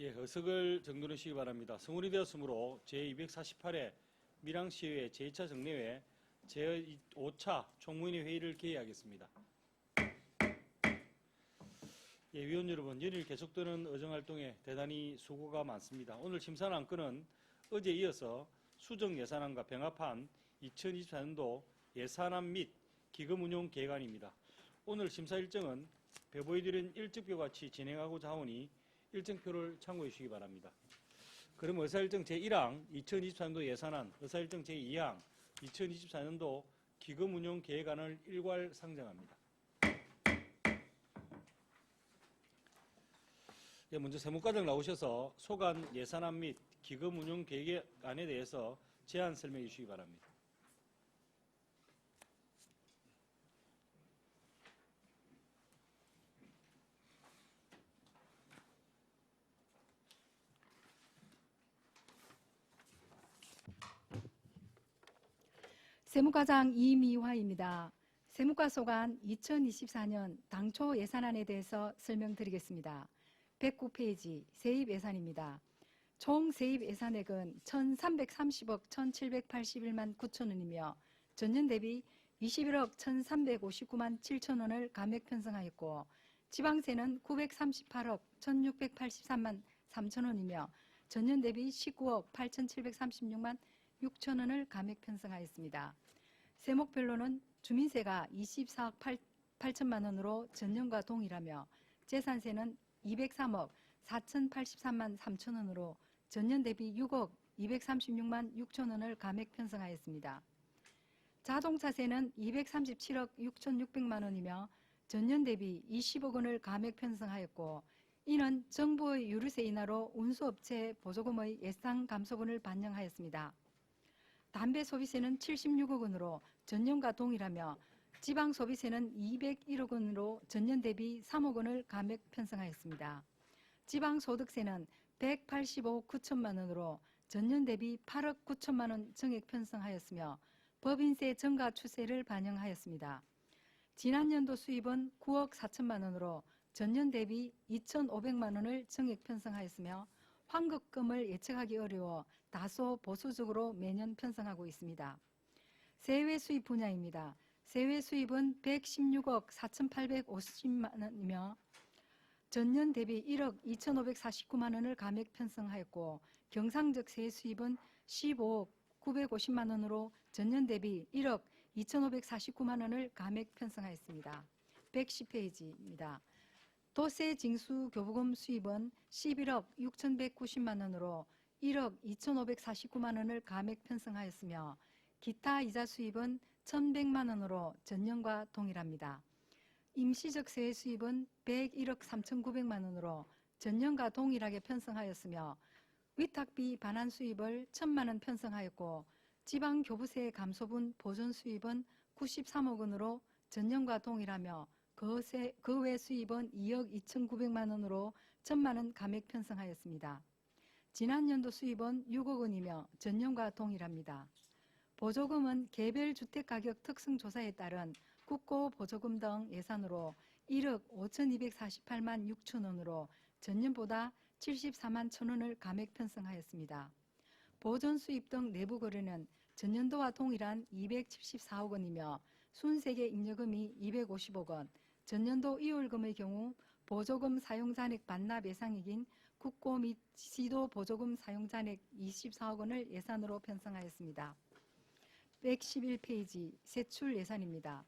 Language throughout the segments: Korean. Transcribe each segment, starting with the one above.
예, 의석을 정돈하시기 바랍니다. 성운이 되었으므로 제248회 밀양시의회 제2차 정례회 제5차 총무인의 회의를 개의하겠습니다. 예, 위원 여러분, 연일 계속되는 의정활동에 대단히 수고가 많습니다. 오늘 심사하는 안건은 어제에 이어서 수정예산안과 병합한 2024년도 예산안 및 기금운용 계획안입니다. 오늘 심사 일정은 배보해드린 일정표와 같이 진행하고자 하오니 일정표를 참고해 주시기 바랍니다. 그럼 의사일정 제1항 2024년도 예산안, 의사일정 제2항 2024년도 기금운용 계획안을 일괄 상정합니다. 예, 먼저 세무과장 나오셔서 소관 예산안 및 기금운용 계획안에 대해서 제안 설명해 주시기 바랍니다. 세무과장 이미화입니다. 세무과 소관 2024년 당초 예산안에 대해서 설명드리겠습니다. 109페이지 세입 예산입니다. 총 세입 예산액은 1,330억 1,781만 9천 원이며 전년 대비 21억 1,359만 7천 원을 감액 편성하였고 지방세는 938억 1,683만 3천 원이며 전년 대비 19억 8,736만 6천 원을 감액 편성하였습니다. 세목별로는 주민세가 24억 8천만 원으로 전년과 동일하며 재산세는 203억 4,083만 3천 원으로 전년 대비 6억 236만 6천 원을 감액 편성하였습니다. 자동차세는 237억 6,600만 원이며 전년 대비 20억 원을 감액 편성하였고 이는 정부의 유류세 인하로 운수업체 보조금의 예상 감소분을 반영하였습니다. 담배 소비세는 76억 원으로 전년과 동일하며 지방 소비세는 201억 원으로 전년 대비 3억 원을 감액 편성하였습니다. 지방 소득세는 185억 9천만 원으로 전년 대비 8억 9천만 원 정액 편성하였으며 법인세 증가 추세를 반영하였습니다. 지난 연도 수입은 9억 4천만 원으로 전년 대비 2,500만 원을 정액 편성하였으며 환급금을 예측하기 어려워 다소 보수적으로 매년 편성하고 있습니다. 세외 수입 분야입니다. 세외 수입은 116억 4,850만 원이며 전년 대비 1억 2,549만 원을 감액 편성하였고 경상적 세외 수입은 15억 950만 원으로 전년 대비 1억 2,549만 원을 감액 편성하였습니다. 110페이지입니다. 도세 징수 교부금 수입은 11억 6,190만 원으로 1억 2,549만 원을 감액 편성하였으며 기타 이자 수입은 1,100만 원으로 전년과 동일합니다. 임시적 세외 수입은 101억 3,900만 원으로 전년과 동일하게 편성하였으며 위탁비 반환 수입을 1,000만 원 편성하였고 지방교부세 감소분 보존 수입은 93억 원으로 전년과 동일하며 그 외 수입은 2억 2,900만 원으로 1,000만 원 감액 편성하였습니다. 지난 연도 수입은 6억 원이며 전년과 동일합니다. 보조금은 개별 주택가격 특성조사에 따른 국고 보조금 등 예산으로 1억 5,248만 6천 원으로 전년보다 74만 1천 원을 감액 편성하였습니다. 보존 수입 등 내부 거래는 전년도와 동일한 274억 원이며 순세계 잉여금이 250억 원, 전년도 이월금의 경우 보조금 사용잔액 반납 예상액인 국고 및 시도 보조금 사용잔액 24억 원을 예산으로 편성하였습니다. 111페이지 세출 예산입니다.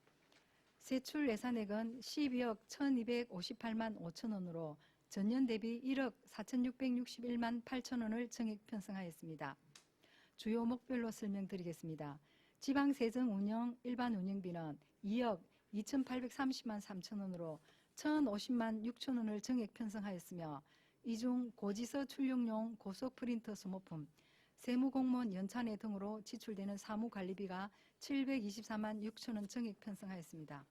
세출 예산액은 12억 1,258만 5천 원으로 전년 대비 1억 4,661만 8천 원을 정액 편성하였습니다. 주요 목별로 설명드리겠습니다. 지방세정 운영 일반 운영비는 2억 2,830만 3천 원으로 1,050만 6천 원을 정액 편성하였으며 이 중 고지서 출력용 고속 프린터 소모품, 세무공무원 연찬회 등으로 지출되는 사무관리비가 724만 6천 원 정액 편성하였습니다.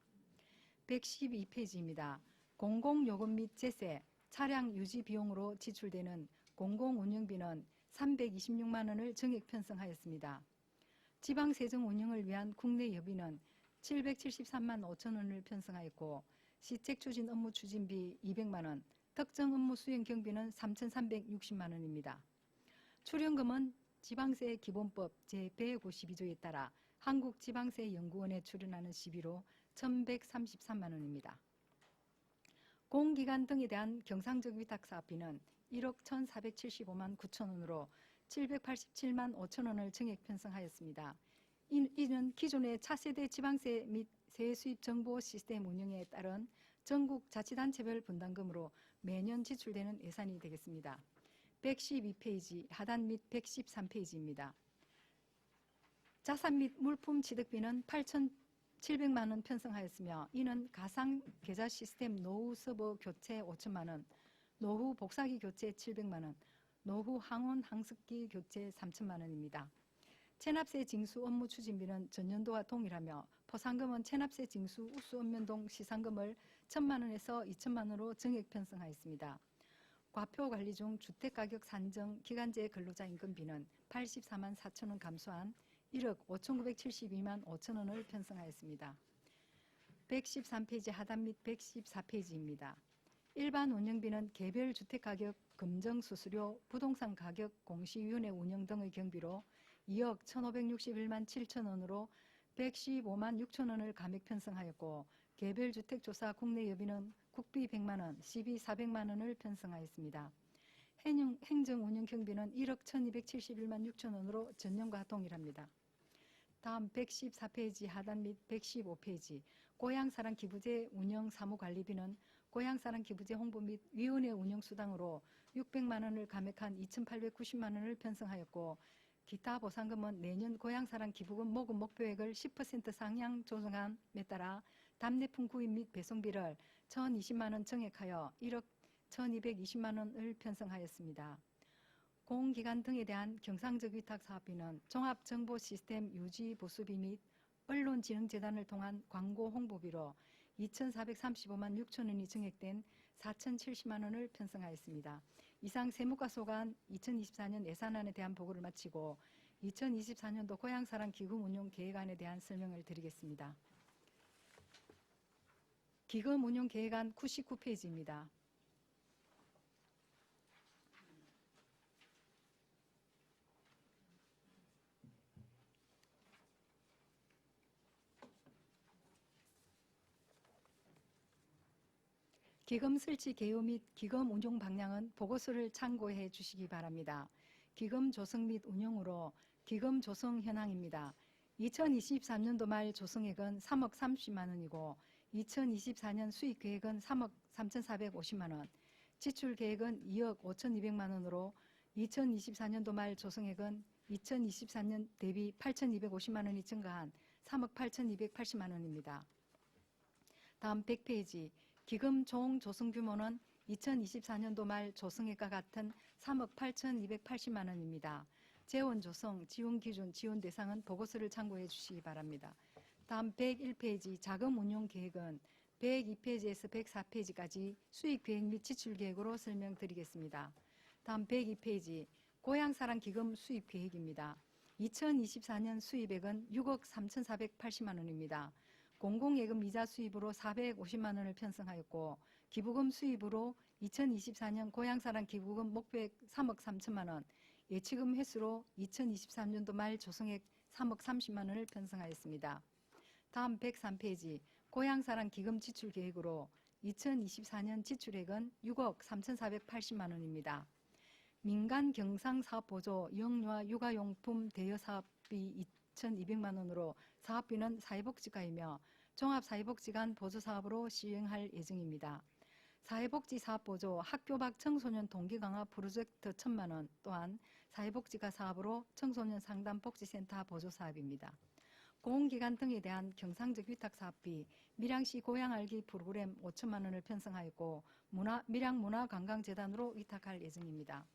112페이지입니다. 공공요금 및 제세, 차량 유지 비용으로 지출되는 공공운영비는 326만 원을 정액 편성하였습니다. 지방세정 운영을 위한 국내 여비는 773만 5천 원을 편성하였고 시책 추진 업무 추진비 200만 원, 특정 업무 수행 경비는 3,360만 원입니다. 출연금은 지방세 기본법 제152조에 따라 한국지방세연구원에 출연하는 시비로 1,133만 원입니다. 공기관 등에 대한 경상적 위탁사업비는 1억 1,475만 9천 원으로 787만 5천 원을 증액 편성하였습니다. 이는 기존의 차세대 지방세 및 세수입 정보 시스템 운영에 따른 전국 자치단체별 분담금으로 매년 지출되는 예산이 되겠습니다. 112페이지 하단 및 113페이지입니다. 자산 및 물품 취득비는 8,700만 원 편성하였으며 이는 가상 계좌 시스템 노후 서버 교체 5천만 원, 노후 복사기 교체 700만 원, 노후 항원 항습기 교체 3천만 원입니다. 체납세 징수 업무 추진비는 전년도와 동일하며 포상금은 체납세 징수 우수 읍면동 시상금을 1,000만 원에서 2천만 원으로 증액 편성하였습니다. 과표 관리 중 주택가격 산정 기간제 근로자 임금비는 84만 4천 원 감소한 1억 5,972만 5천 원을 편성하였습니다. 113페이지 하단 및 114페이지입니다. 일반 운영비는 개별 주택가격 검정 수수료, 부동산 가격 공시위원회 운영 등의 경비로 2억 1,561만 7천 원으로 115만 6천 원을 감액 편성하였고 개별 주택조사 국내 여비는 국비 100만 원, 시비 400만 원을 편성하였습니다. 행정 운영 경비는 1억 1,271만 6천 원으로 전년과 동일합니다. 다음 114페이지 하단 및 115페이지 고향사랑 기부제 운영 사무관리비는 고향사랑 기부제 홍보 및 위원회 운영 수당으로 600만 원을 감액한 2,890만 원을 편성하였고 기타 보상금은 내년 고향사랑 기부금 모금 목표액을 10% 상향 조정함에 따라 답례품 구입 및 배송비를 1,020만 원 증액하여 1억 1,220만 원을 편성하였습니다. 공기관 등에 대한 경상적 위탁 사업비는 종합정보시스템 유지 보수비 및 언론진흥재단을 통한 광고 홍보비로 2,435만 6천 원이 증액된 4,070만 원을 편성하였습니다. 이상 세무과소관 2024년 예산안에 대한 보고를 마치고 2024년도 고향사랑 기금 운용 계획안에 대한 설명을 드리겠습니다. 기금 운용 계획안 99페이지입니다. 기금 설치 개요 및 기금 운용 방향은 보고서를 참고해 주시기 바랍니다. 기금 조성 및 운용으로 기금 조성 현황입니다. 2023년도 말 조성액은 3억 30만 원이고 2024년 수익 계획은 3억 3,450만 원, 지출 계획은 2억 5,200만 원으로 2024년도 말 조성액은 2024년 대비 8,250만 원이 증가한 3억 8,280만 원입니다. 다음 100페이지 기금 총 조성 규모는 2024년도 말 조성액과 같은 3억 8,280만 원입니다. 재원 조성, 지원 기준, 지원 대상은 보고서를 참고해 주시기 바랍니다. 다음 101페이지 자금 운용 계획은 102페이지에서 104페이지까지 수익 계획 및 지출 계획으로 설명드리겠습니다. 다음 102페이지 고향사랑 기금 수입 계획입니다. 2024년 수입액은 6억 3,480만 원입니다. 공공예금 이자 수입으로 450만 원을 편성하였고 기부금 수입으로 2024년 고향사랑 기부금 목표액 3억 3천만 원, 예치금 횟수로 2023년도 말 조성액 3억 30만 원을 편성하였습니다. 다음 103페이지 고향사랑 기금 지출 계획으로 2024년 지출액은 6억 3,480만 원입니다. 민간 경상사업보조 영유아 육아용품 대여사업비 2,200만 원으로 사업비는 사회복지과이며 종합사회복지관 보조사업으로 시행할 예정입니다. 사회복지사업보조 학교 밖 청소년 동기강화 프로젝트 1,000만 원 또한 사회복지과 사업으로 청소년 상담복지센터 보조사업입니다. 공공기관 등에 대한 경상적 위탁사업비 밀양시 고향알기 프로그램 5천만 원을 편성하였고 밀양문화관광재단으로 위탁할 예정입니다.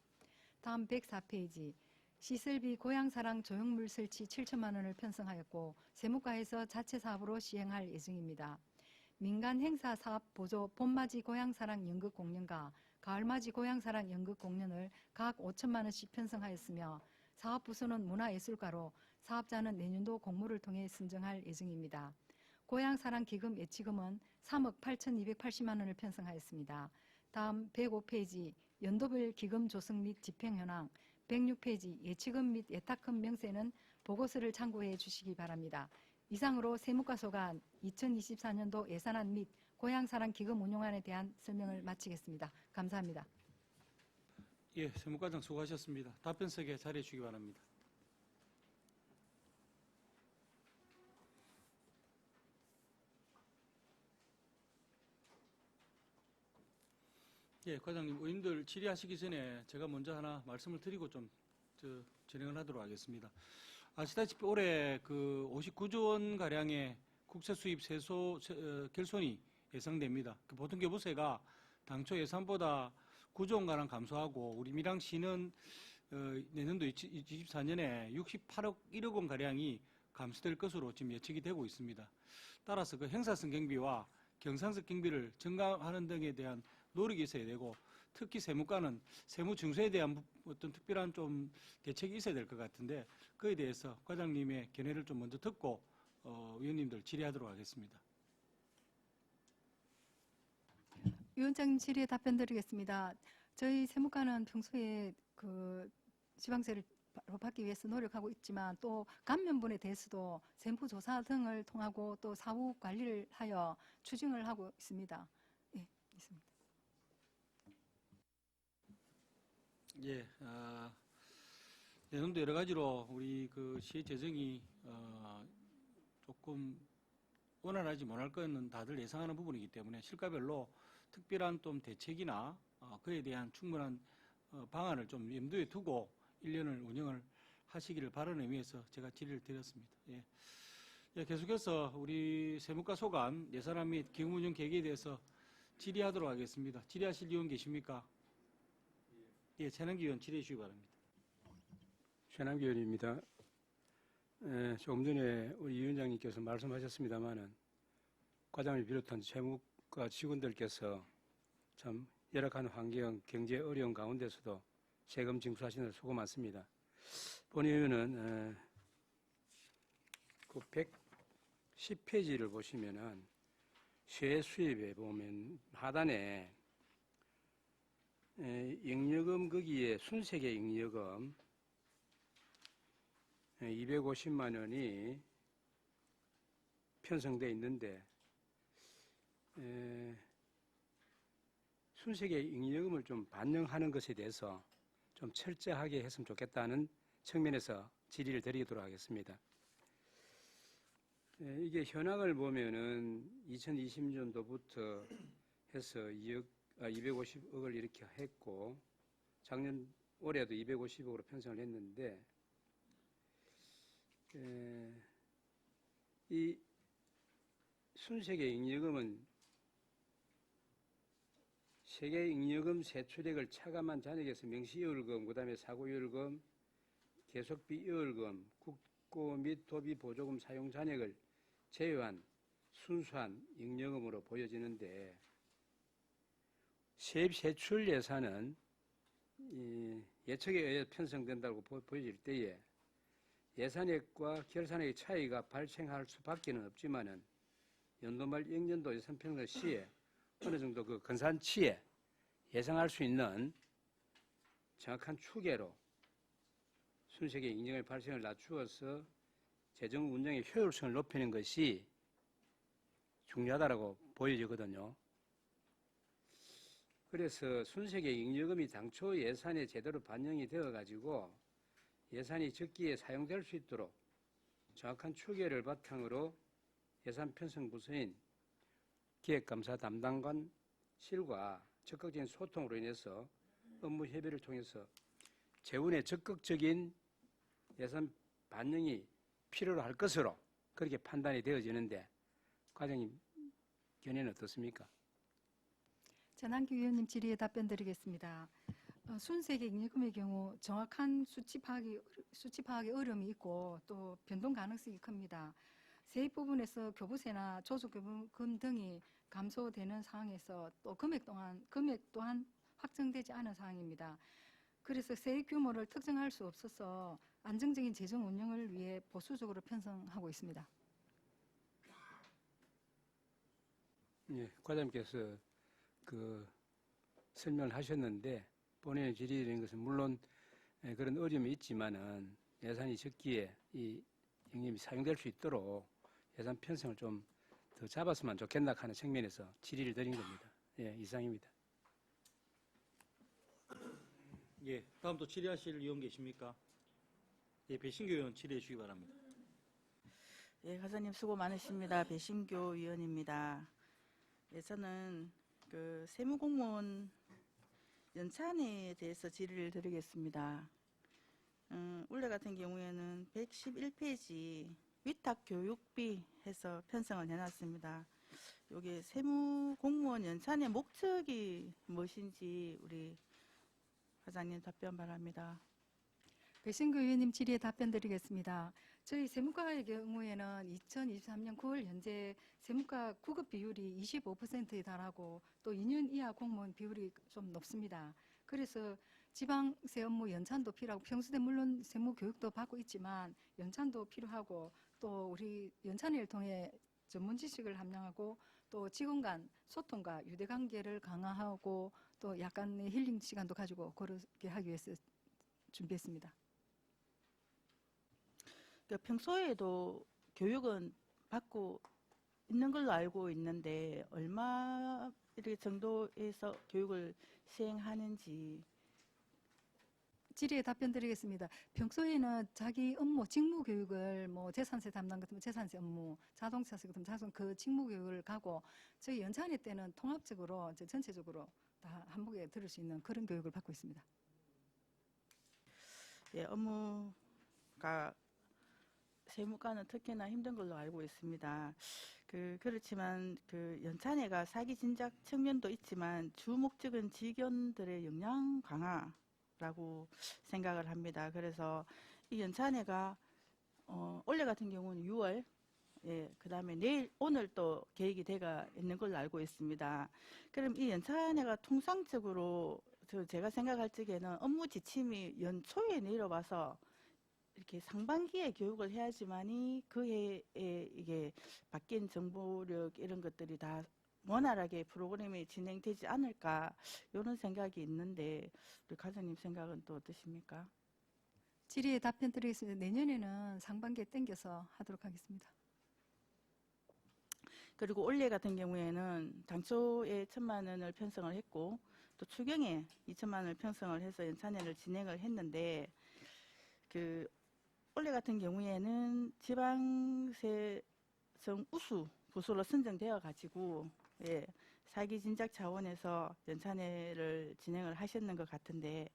다음 104페이지 시설비 고향사랑 조형물 설치 7천만 원을 편성하였고 세무과에서 자체 사업으로 시행할 예정입니다. 민간 행사 사업 보조 봄맞이 고향사랑 연극 공연과 가을맞이 고향사랑 연극 공연을 각 5천만 원씩 편성하였으며 사업부서는 문화예술가로 사업자는 내년도 공모를 통해 선정할 예정입니다. 고향사랑 기금 예치금은 3억 8,280만 원을 편성하였습니다. 다음 105페이지 연도별 기금 조성 및 집행 현황, 106페이지 예치금 및 예탁금 명세는 보고서를 참고해 주시기 바랍니다. 이상으로 세무과소관 2024년도 예산안 및 고향사랑 기금 운용안에 대한 설명을 마치겠습니다. 감사합니다. 예, 세무과장 수고하셨습니다. 답변석에 자리해 주시기 바랍니다. 예, 과장님, 의원님들 질의하시기 전에 제가 먼저 하나 말씀을 드리고 좀 진행을 하도록 하겠습니다. 아시다시피 올해 그 59조 원 가량의 국세 수입 결손이 예상됩니다. 그 보통 교부세가 당초 예산보다 9조 원 가량 감소하고 우리 밀양시는 내년도 2024년에 68억 1억 원 가량이 감소될 것으로 지금 예측이 되고 있습니다. 따라서 그 행사성 경비와 경상적 경비를 증가하는 등에 대한 노력이 있어야 되고, 특히 세무과는 세무 증서에 대한 어떤 특별한 좀 대책이 있어야 될 것 같은데, 그에 대해서 과장님의 견해를 좀 먼저 듣고 위원님들 질의하도록 하겠습니다. 위원장님 질의에 답변 드리겠습니다. 저희 세무과는 평소에 그 지방세를 바로 받기 위해서 노력하고 있지만 또 감면분에 대해서도 세무조사 등을 통하고 또 사후 관리를 하여 추징을 하고 있습니다. 예, 있습니다. 예, 내년도 여러 가지로 우리 그 시의 재정이 조금 원활하지 못할 거는 다들 예상하는 부분이기 때문에 실과별로 특별한 좀 대책이나 그에 대한 충분한 방안을 좀 염두에 두고 1년을 운영을 하시기를 바라는 의미에서 제가 질의를 드렸습니다. 예. 예, 계속해서 우리 세무과 소관 예산안 및 기금 운영 계획에 대해서 질의하도록 하겠습니다. 질의하실 의원 계십니까? 예, 최남기 의원 질의해 주시기 바랍니다. 최남기 의원입니다. 조금 전에 우리 위원장님께서 말씀하셨습니다마는 과장을 비롯한 세무과 직원들께서 참 열악한 환경, 경제 어려운 가운데서도 세금 징수하시는 데 수고 많습니다. 본 의원은 그 110페이지를 보시면은 세액 수입에 보면 하단에 잉여금 거기에 순세계 잉여금 250만 원이 편성되어 있는데 순세계 잉여금을 좀 반영하는 것에 대해서 좀 철저하게 했으면 좋겠다는 측면에서 질의를 드리도록 하겠습니다. 이게 현황을 보면은 2020년도부터 해서 250억을 이렇게 했고 작년 올해도 250억으로 편성을 했는데 이 순세계 잉여금은 세계 잉여금 세출액을 차감한 잔액에서 명시이월금, 그 다음에 사고이월금, 계속비이월금, 국고 및 도비 보조금 사용 잔액을 제외한 순수한 잉여금으로 보여지는데 세입 세출 예산은 예측에 의해 편성된다고 보여질 때에 예산액과 결산액의 차이가 발생할 수밖에는 없지만은 연도말 역년도 예산 편성 시에 어느 정도 그 근산치에 예상할 수 있는 정확한 추계로 순세계 잉여금의 발생을 낮추어서 재정 운영의 효율성을 높이는 것이 중요하다고 보여지거든요. 그래서 순세계 잉여금이 당초 예산에 제대로 반영이 되어 가지고 예산이 적기에 사용될 수 있도록 정확한 추계를 바탕으로 예산 편성 부서인 기획감사 담당관실과 적극적인 소통으로 인해서 업무 협의를 통해서 재원의 적극적인 예산 반영이 필요로 할 것으로 그렇게 판단이 되어지는데 과장님 견해는 어떻습니까? 전한기 위원님 질의에 답변 드리겠습니다. 순세계 잉여금의 경우 정확한 수치 파악에 어려움이 있고 또 변동 가능성이 큽니다. 세입 부분에서 교부세나 조속교부금 등이 감소되는 상황에서 또 금액 또한 확정되지 않은 상황입니다. 그래서 세입 규모를 특정할 수 없어서 안정적인 재정 운영을 위해 보수적으로 편성하고 있습니다. 예, 과장님께서 그 설명을 하셨는데 본인의 질의인 것은 물론 그런 어려움이 있지만은 예산이 적기에 이 영림이 사용될 수 있도록 예산 편성을 좀 더 잡았으면 좋겠나 하는 측면에서 질의를 드린 겁니다. 예, 이상입니다. 예, 다음 또 질의하실 의원 계십니까? 예, 배신교 의원 질의해 주시기 바랍니다. 예, 가사님 수고 많으십니다. 배신교 위원입니다. 예, 저는 그 세무공무원 연찬에 대해서 질의를 드리겠습니다. 올해 같은 경우에는 111페이지 위탁 교육비 해서 편성을 해놨습니다. 여기 세무공무원 연찬의 목적이 무엇인지 우리 과장님 답변 바랍니다. 배신구 의원님 질의에 답변 드리겠습니다. 저희 세무과의 경우에는 2023년 9월 현재 세무과 구급 비율이 25%에 달하고 또 2년 이하 공무원 비율이 좀 높습니다. 그래서 지방세 업무 연찬도 필요하고 평소에 물론 세무 교육도 받고 있지만 연찬도 필요하고 또 우리 연찬회를 통해 전문 지식을 함양하고 또 직원 간 소통과 유대 관계를 강화하고 또 약간의 힐링 시간도 가지고 그렇게 하기 위해서 준비했습니다. 평소에도 교육은 받고 있는 걸로 알고 있는데 얼마 이렇게 정도에서 교육을 수행하는지. 질의에 답변 드리겠습니다. 평소에는 자기 업무, 직무 교육을 뭐 재산세 담당 같으면 재산세 업무, 자동차세 같으면 자동 그 직무 교육을 가고 저희 연찬회 때는 통합적으로 이제 전체적으로 다 한복에 들을 수 있는 그런 교육을 받고 있습니다. 예, 업무가 세무과는 특히나 힘든 걸로 알고 있습니다. 그렇지만 그 연찬회가 사기 진작 측면도 있지만 주 목적은 직원들의 역량 강화라고 생각을 합니다. 그래서 이 연찬회가 올해 같은 경우는 6월, 예, 그다음에 내일 오늘 또 계획이 돼가 있는 걸로 알고 있습니다. 그럼 이 연찬회가 통상적으로 제가 생각할 적에는 업무 지침이 연초에 내려와서 이렇게 상반기에 교육을 해야지만이 그 해에 이게 바뀐 정보력 이런 것들이 다 원활하게 프로그램이 진행되지 않을까 이런 생각이 있는데 우리 과장님 생각은 또 어떠십니까? 질의에 답변 드리겠습니다. 내년에는 상반기에 땡겨서 하도록 하겠습니다. 그리고 올해 같은 경우에는 당초에 1,000만 원을 편성을 했고 또 추경에 2,000만 원을 편성을 해서 연찬회를 진행을 했는데 그 올해 같은 경우에는 지방세 우수 부서로 선정되어 가지고 예, 사기 진작 차원에서 연찬회를 진행을 하셨는 것 같은데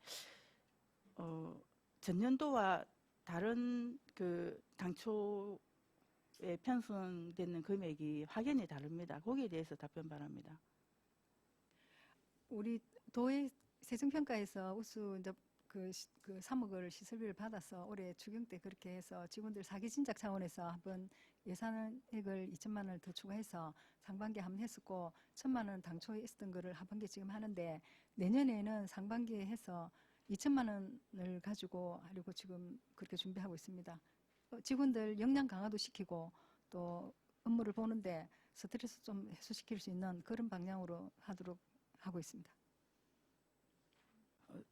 전년도와 다른 그 당초에 편성되는 금액이 확연히 다릅니다. 거기에 대해서 답변 바랍니다. 우리 도의 세정평가에서 우수 이제 그 3억을 시설비를 받아서 올해 추경 때 그렇게 해서 직원들 사기 진작 차원에서 한번 예산액을 2천만 원을 더 추가해서 상반기에 한번 했었고 1,000만 원 당초에 있었던 거를 하반기에 지금 하는데 내년에는 상반기에 해서 2천만 원을 가지고 하려고 지금 그렇게 준비하고 있습니다. 직원들 역량 강화도 시키고 또 업무를 보는데 스트레스 좀 해소시킬 수 있는 그런 방향으로 하도록 하고 있습니다.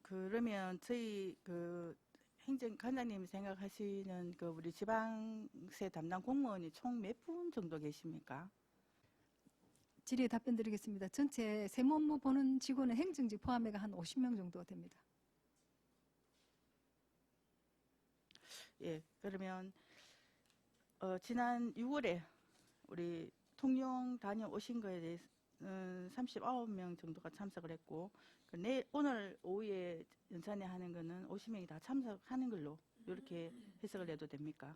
그러면 저희 그 행정관장님이 생각하시는 그 우리 지방세 담당 공무원이 총 몇 분 정도 계십니까? 질의에 답변 드리겠습니다. 전체 세무 업무 보는 직원은 행정직 포함해가 한 50명 정도 됩니다. 예, 그러면 지난 6월에 우리 통영 다녀오신 거에 대해서는 39명 정도가 참석을 했고 오늘 오후에 연찬회 하는 거는 50명이 다 참석하는 걸로 이렇게 해석을 해도 됩니까?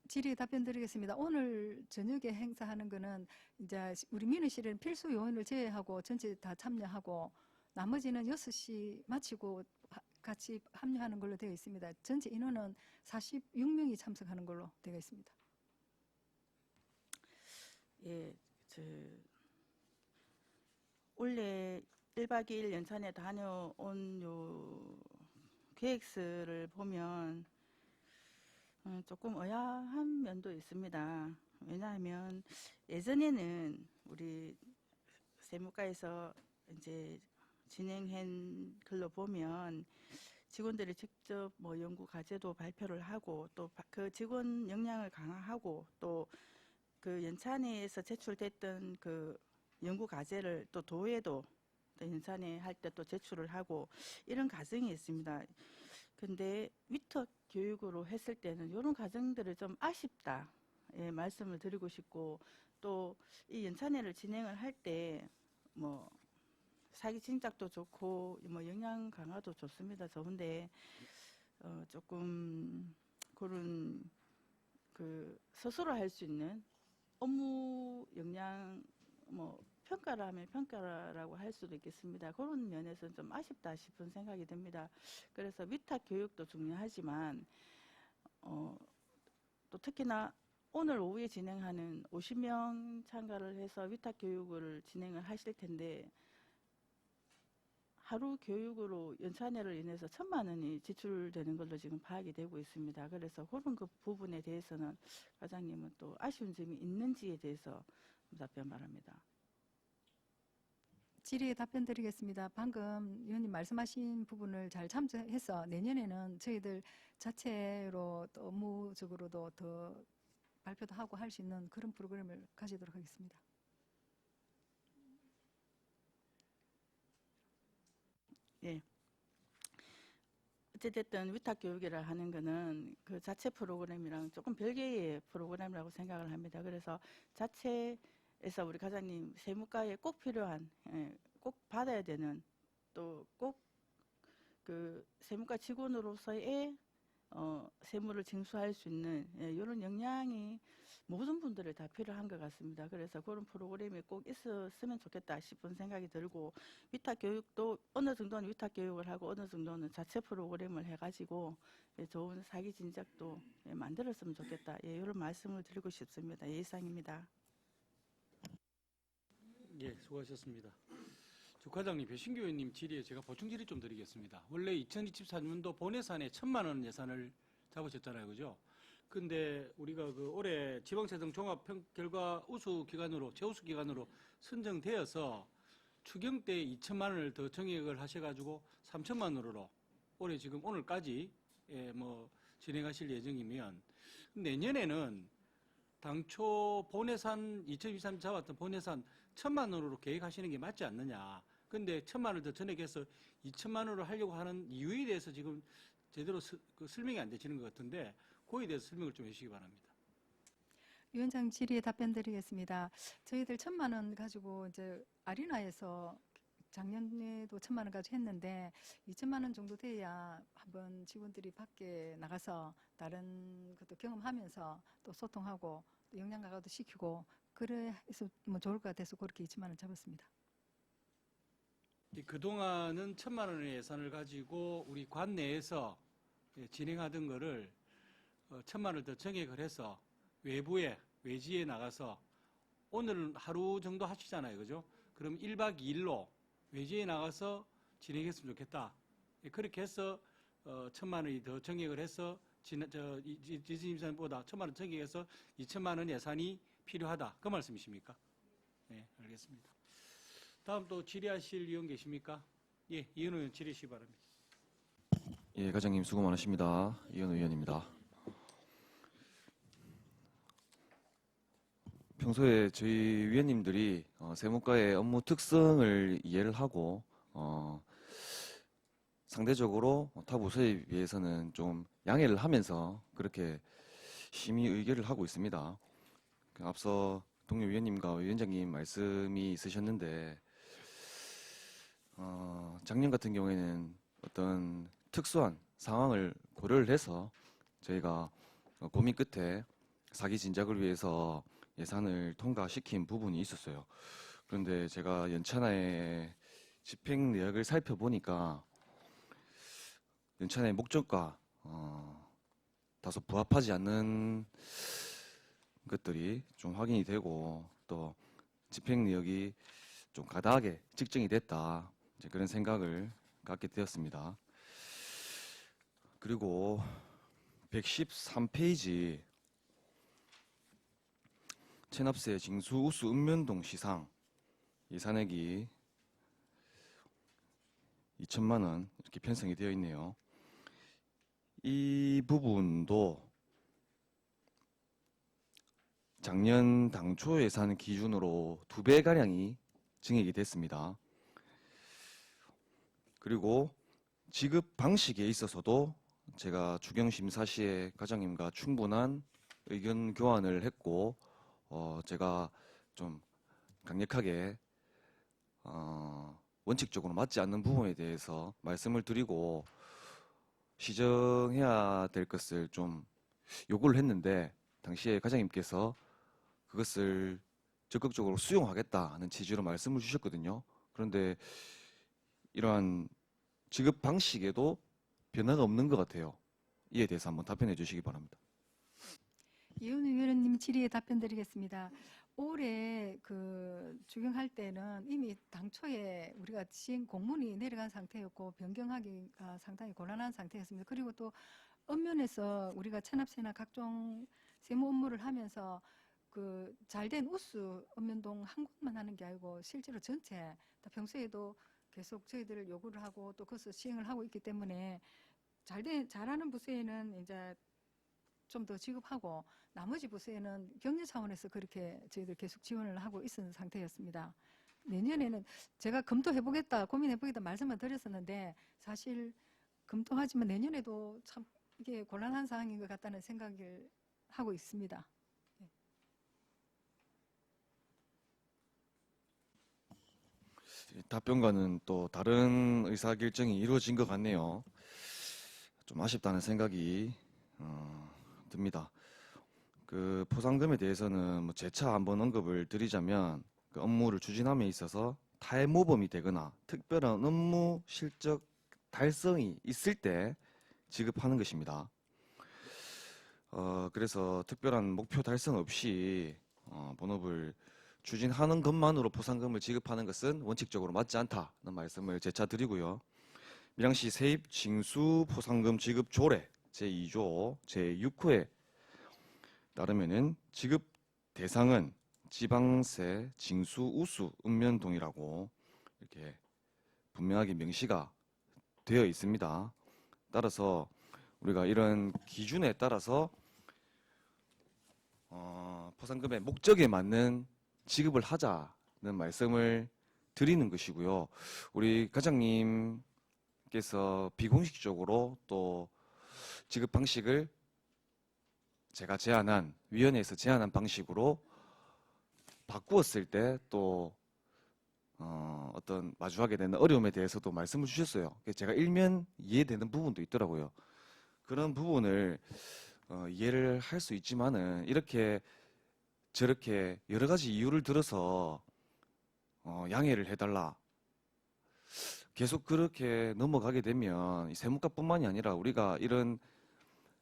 질의에 답변 드리겠습니다. 오늘 저녁에 행사하는 거는 이제 우리 민의실은 필수 요원을 제외하고 전체 다 참여하고 나머지는 6시 마치고 같이 합류하는 걸로 되어 있습니다. 전체 인원은 46명이 참석하는 걸로 되어 있습니다. 예, 원래 1박 2일 연찬회 다녀온 요 계획서를 보면 조금 의아한 면도 있습니다. 왜냐하면 예전에는 우리 세무과에서 이제 진행한 걸로 보면 직원들이 직접 뭐 연구 과제도 발표를 하고 또 그 직원 역량을 강화하고 또 그 연찬회에서 제출됐던 그 연구 과제를 또 도에도 또 연찬회 할 때 또 제출을 하고 이런 과정이 있습니다. 근데 위탁 교육으로 했을 때는 이런 과정들을 좀 아쉽다, 예, 말씀을 드리고 싶고 또 이 연찬회를 진행을 할 때 뭐 사기 진작도 좋고 뭐 역량 강화도 좋습니다. 좋은데 조금 그런 그 스스로 할 수 있는 업무 역량 뭐 평가라면 평가라고 할 수도 있겠습니다. 그런 면에서는 좀 아쉽다 싶은 생각이 듭니다. 그래서 위탁 교육도 중요하지만 또 특히나 오늘 오후에 진행하는 50명 참가를 해서 위탁 교육을 진행을 하실 텐데 하루 교육으로 연찬회를 인해서 1,000만 원이 지출되는 걸로 지금 파악이 되고 있습니다. 그래서 그런 그 부분에 대해서는 과장님은 또 아쉬운 점이 있는지에 대해서 답변 바랍니다. 질의에 답변 드리겠습니다. 방금 위원님 말씀하신 부분을 잘 참조해서 내년에는 저희들 자체로 또 업무적으로도 더 발표도 하고 할 수 있는 그런 프로그램을 가지도록 하겠습니다. 예. 어찌됐든 위탁 교육이라 하는 거는 그 자체 프로그램이랑 조금 별개의 프로그램이라고 생각을 합니다. 그래서 자체에서 우리 과장님 세무과에 꼭 필요한, 예, 꼭 받아야 되는 또 꼭 그 세무과 직원으로서의 세무를 징수할 수 있는, 예, 이런 역량이 모든 분들을 다 필요한 것 같습니다. 그래서 그런 프로그램이 꼭 있었으면 좋겠다 싶은 생각이 들고 위탁 교육도 어느 정도는 위탁 교육을 하고 어느 정도는 자체 프로그램을 해가지고 예, 좋은 사기 진작도 예, 만들었으면 좋겠다. 예, 이런 말씀을 드리고 싶습니다. 예, 이상입니다. 예, 수고하셨습니다. 조 과장님, 배신교 의원님 질의에 제가 보충 질의 좀 드리겠습니다. 원래 2024년도 본예산에 1,000만 원 예산을 잡으셨잖아요, 그죠? 근데 우리가 그 올해 지방재정 종합평결과 우수 기관으로 최우수 기관으로 선정되어서 추경 때 2천만 원을 더 정액을 하셔가지고 3천만 원으로 올해 지금 오늘까지 예, 뭐 진행하실 예정이면 내년에는 당초 본예산 2023 잡았던 본예산 1,000만 원으로 계획하시는 게 맞지 않느냐. 근데 1,000만 원을 더 전액해서 2천만 원으로 하려고 하는 이유에 대해서 지금 제대로 설명이 안 되시는 것 같은데 그거에 대해서 설명을 좀 해주시기 바랍니다. 위원장 질의에 답변 드리겠습니다. 저희들 1,000만 원 가지고 이제 아리나에서 작년에도 1,000만 원 가지고 했는데 2천만 원 정도 돼야 한번 직원들이 밖에 나가서 다른 것도 경험하면서 또 소통하고 또 역량 강화도 시키고 그래서 뭐 좋을 것 같아서 그렇게 2천만 원 잡았습니다. 그동안은 1,000만 원의 예산을 가지고 우리 관 내에서 진행하던 거를 1,000만 원을 더 정액을 해서 외지에 나가서 오늘 하루 정도 하시잖아요, 그죠? 그럼 1박 2일로 외지에 나가서 진행했으면 좋겠다. 그렇게 해서 1,000만 원이 더 정액을 해서 지진임산보다 1,000만 원 정액해서 2천만 원 예산이 필요하다. 그 말씀이십니까? 네, 알겠습니다. 다음 또 질의하실 의원 계십니까? 예, 이현우 의원 질의하시기 바랍니다. 예, 과장님 수고 많으십니다. 이현우 의원입니다. 평소에 저희 위원님들이 세무과의 업무 특성을 이해를 하고 상대적으로 타 부서에 비해서는 좀 양해를 하면서 그렇게 심의 의결을 하고 있습니다. 앞서 동료 위원님과 위원장님 말씀이 있으셨는데 작년 같은 경우에는 어떤 특수한 상황을 고려를 해서 저희가 고민 끝에 사기 진작을 위해서 예산을 통과시킨 부분이 있었어요. 그런데 제가 연찬회의 집행 내역을 살펴보니까 연찬회의 목적과 다소 부합하지 않는 것들이 좀 확인이 되고 또 집행 내역이 좀 가다하게 측정이 됐다. 이제 그런 생각을 갖게 되었습니다. 그리고 113페이지 체납세 징수 우수 읍면동 시상 예산액이 2천만 원 이렇게 편성이 되어 있네요. 이 부분도 작년 당초 예산 기준으로 2배가량이 증액이 됐습니다. 그리고 지급 방식에 있어서도 제가 추경심사 시에 과장님과 충분한 의견 교환을 했고 제가 좀 강력하게 원칙적으로 맞지 않는 부분에 대해서 말씀을 드리고 시정해야 될 것을 좀 요구를 했는데 당시에 과장님께서 그것을 적극적으로 수용하겠다는 취지로 말씀을 주셨거든요. 그런데 이러한 지급 방식에도 변화가 없는 것 같아요. 이에 대해서 한번 답변해 주시기 바랍니다. 이은우 위원님 질의에 답변드리겠습니다. 올해 그 추경할 때는 이미 당초에 우리가 시행 공문이 내려간 상태였고 변경하기가 상당히 곤란한 상태였습니다. 그리고 또 엄면에서 우리가 체납세나 각종 세무 업무를 하면서 그 잘된 우수 엄면동 한 곳만 하는 게 아니고 실제로 전체 다 평소에도 계속 저희들 요구를 하고 또 그것을 시행을 하고 있기 때문에 잘하는 부서에는 이제 좀 더 지급하고 나머지 부서에는 격려 차원에서 그렇게 저희들 계속 지원을 하고 있었는 상태였습니다. 내년에는 제가 검토해보겠다, 고민해보겠다 말씀을 드렸었는데 사실 검토하지만 내년에도 참 이게 곤란한 상황인 것 같다는 생각을 하고 있습니다. 답변과는 또 다른 의사결정이 이루어진 것 같네요. 좀 아쉽다는 생각이 듭니다. 그 포상금에 대해서는 뭐 재차 한번 언급을 드리자면 그 업무를 추진함에 있어서 탈모범이 되거나 특별한 업무 실적 달성이 있을 때 지급하는 것입니다. 그래서 특별한 목표 달성 없이 본업을 추진하는 것만으로 포상금을 지급하는 것은 원칙적으로 맞지 않다는 말씀을 재차 드리고요. 밀양시 세입 징수 포상금 지급 조례 제2조 제6호에 따르면은 지급 대상은 지방세 징수 우수 읍면동이라고 이렇게 분명하게 명시가 되어 있습니다. 따라서 우리가 이런 기준에 따라서 포상금의 목적에 맞는 지급을 하자는 말씀을 드리는 것이고요. 우리 과장님께서 비공식적으로 또 지급 방식을 제가 제안한 위원회에서 제안한 방식으로 바꾸었을 때 또 어떤 마주하게 되는 어려움에 대해서도 말씀을 주셨어요. 제가 일면 이해되는 부분도 있더라고요. 그런 부분을 이해를 할 수 있지만은 이렇게 저렇게 여러 가지 이유를 들어서 양해를 해달라. 계속 그렇게 넘어가게 되면 이 세무과뿐만이 아니라 우리가 이런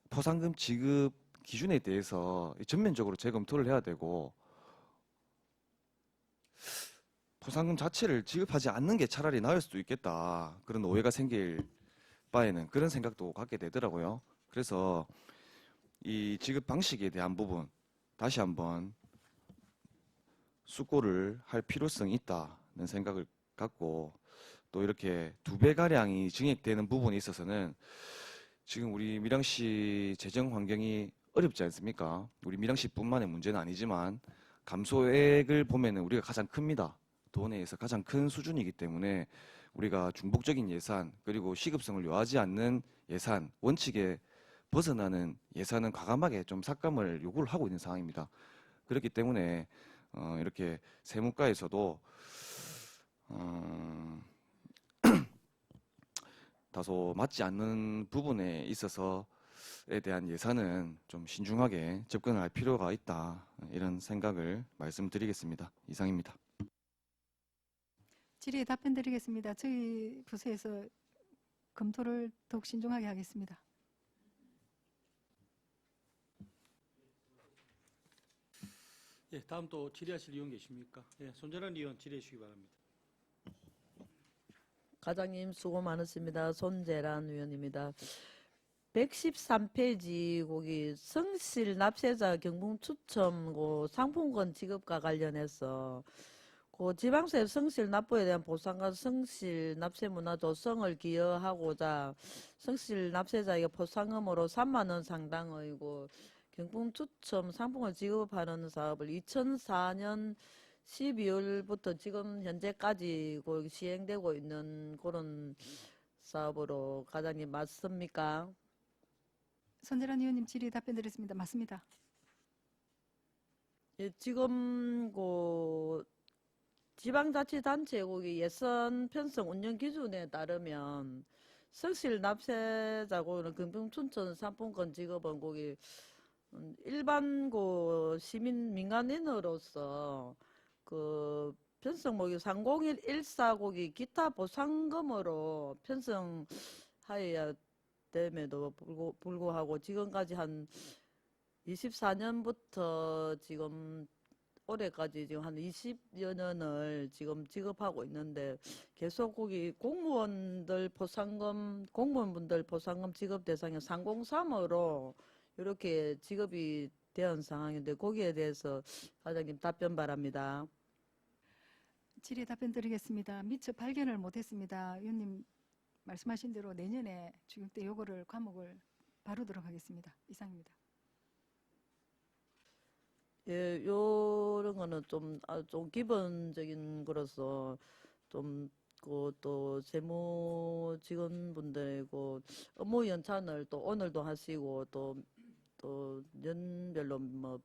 포상금 지급 기준에 대해서 전면적으로 재검토를 해야 되고 포상금 자체를 지급하지 않는 게 차라리 나을 수도 있겠다. 그런 오해가 생길 바에는 그런 생각도 갖게 되더라고요. 그래서 이 지급 방식에 대한 부분 다시 한번 숙고를 할 필요성이 있다는 생각을 갖고 또 이렇게 2배가량이 증액되는 부분에 있어서는 지금 우리 밀양시 재정 환경이 어렵지 않습니까? 우리 밀양시뿐만의 문제는 아니지만 감소액을 보면은 우리가 가장 큽니다. 도내에서 가장 큰 수준이기 때문에 우리가 중복적인 예산 그리고 시급성을 요하지 않는 예산 원칙에 벗어나는 예산은 과감하게 좀 삭감을 요구를 하고 있는 상황입니다. 그렇기 때문에 이렇게 세무과에서도 다소 맞지 않는 부분에 있어서에 대한 예산은 좀 신중하게 접근을 할 필요가 있다. 이런 생각을 말씀드리겠습니다. 이상입니다. 질의에 답변드리겠습니다. 저희 부서에서 검토를 더욱 신중하게 하겠습니다. 예, 다음 또 질의하실 의원 계십니까? 예, 손재란 의원 질의해 주시기 바랍니다. 과장님 수고 많으십니다. 손재란 의원입니다. 113페이지 거기 성실 납세자 경품 추첨 상품권 지급과 관련해서 그 지방세 성실 납부에 대한 보상과 성실 납세 문화 조성을 기여하고자 성실 납세자에게 포상금으로 3만 원 상당의 경품 추첨 상품을 지급하는 사업을 2004년 12월부터 지금 현재까지 시행되고 있는 그런 사업으로 과장님 맞습니까? 손재란 의원님 질의 답변 드렸습니다. 맞습니다. 예, 지금 지방자치단체 예산 편성 운영 기준에 따르면 성실 납세자고는 금품 춘천 상품권 지급은 일반 시민 민간인으로서 편성 3014 기타 보상금으로 편성하여야 됨에도 불구하고 지금까지 한 24년부터 지금 올해까지 지금 한 20여 년을 지금 지급하고 있는데 계속 공무원분들 보상금 지급 대상이 303으로 이렇게 지급이 된 상황인데 거기에 대해서 과장님 답변 바랍니다. 질의 답변 드리겠습니다. 미처 발견을 못했습니다. 의원님 말씀하신 대로 내년에 주격 때 요거를 과목을 바르도록 하겠습니다. 이상입니다. 예, 요런 거는 좀 기본적인 거로서 또 세무 직원분들이고 업무 연찬을 또 오늘도 하시고 또 연별로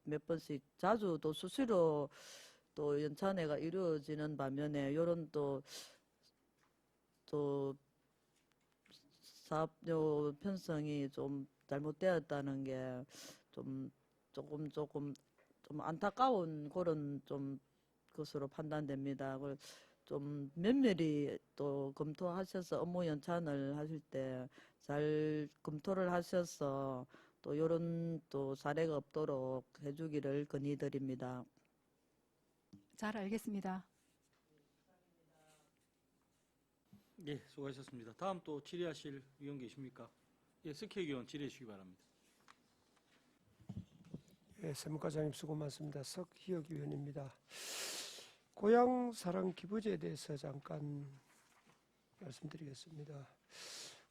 몇 번씩 자주 또 수시로 또 연찬회가 이루어지는 반면에 요런 또 사업료 편성이 좀 잘못되었다는 게 조금 안타까운 그런 것으로 판단됩니다. 좀 면밀히 또 검토하셔서 업무 연찬을 하실 때 잘 검토를 하셔서 또 이런 또 사례가 없도록 해주기를 건의드립니다. 잘 알겠습니다. 예, 수고하셨습니다. 다음 또 질의하실 의원 계십니까? 예, 석희 의원 질의해 주시기 바랍니다. 예, 세무과장님 수고 많습니다. 석희혁 의원입니다. 고향사랑 기부제에 대해서 잠깐 말씀드리겠습니다.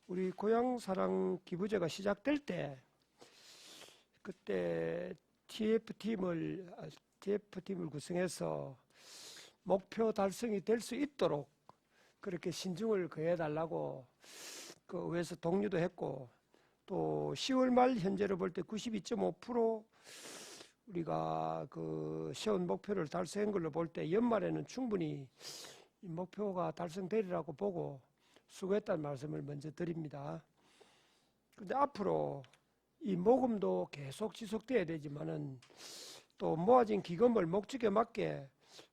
우리 고향사랑 기부제가 시작될 때 그때 TF팀을 구성해서 목표 달성이 될 수 있도록 그렇게 신중을 거해달라고 의회에서 동의도 했고 또 10월 말 현재로 볼 때 92.5% 우리가 세운 목표를 달성한 걸로 볼 때 연말에는 충분히 이 목표가 달성되리라고 보고 수고했다는 말씀을 먼저 드립니다. 그런데 앞으로 이 모금도 계속 지속돼야 되지만은 또 모아진 기금을 목적에 맞게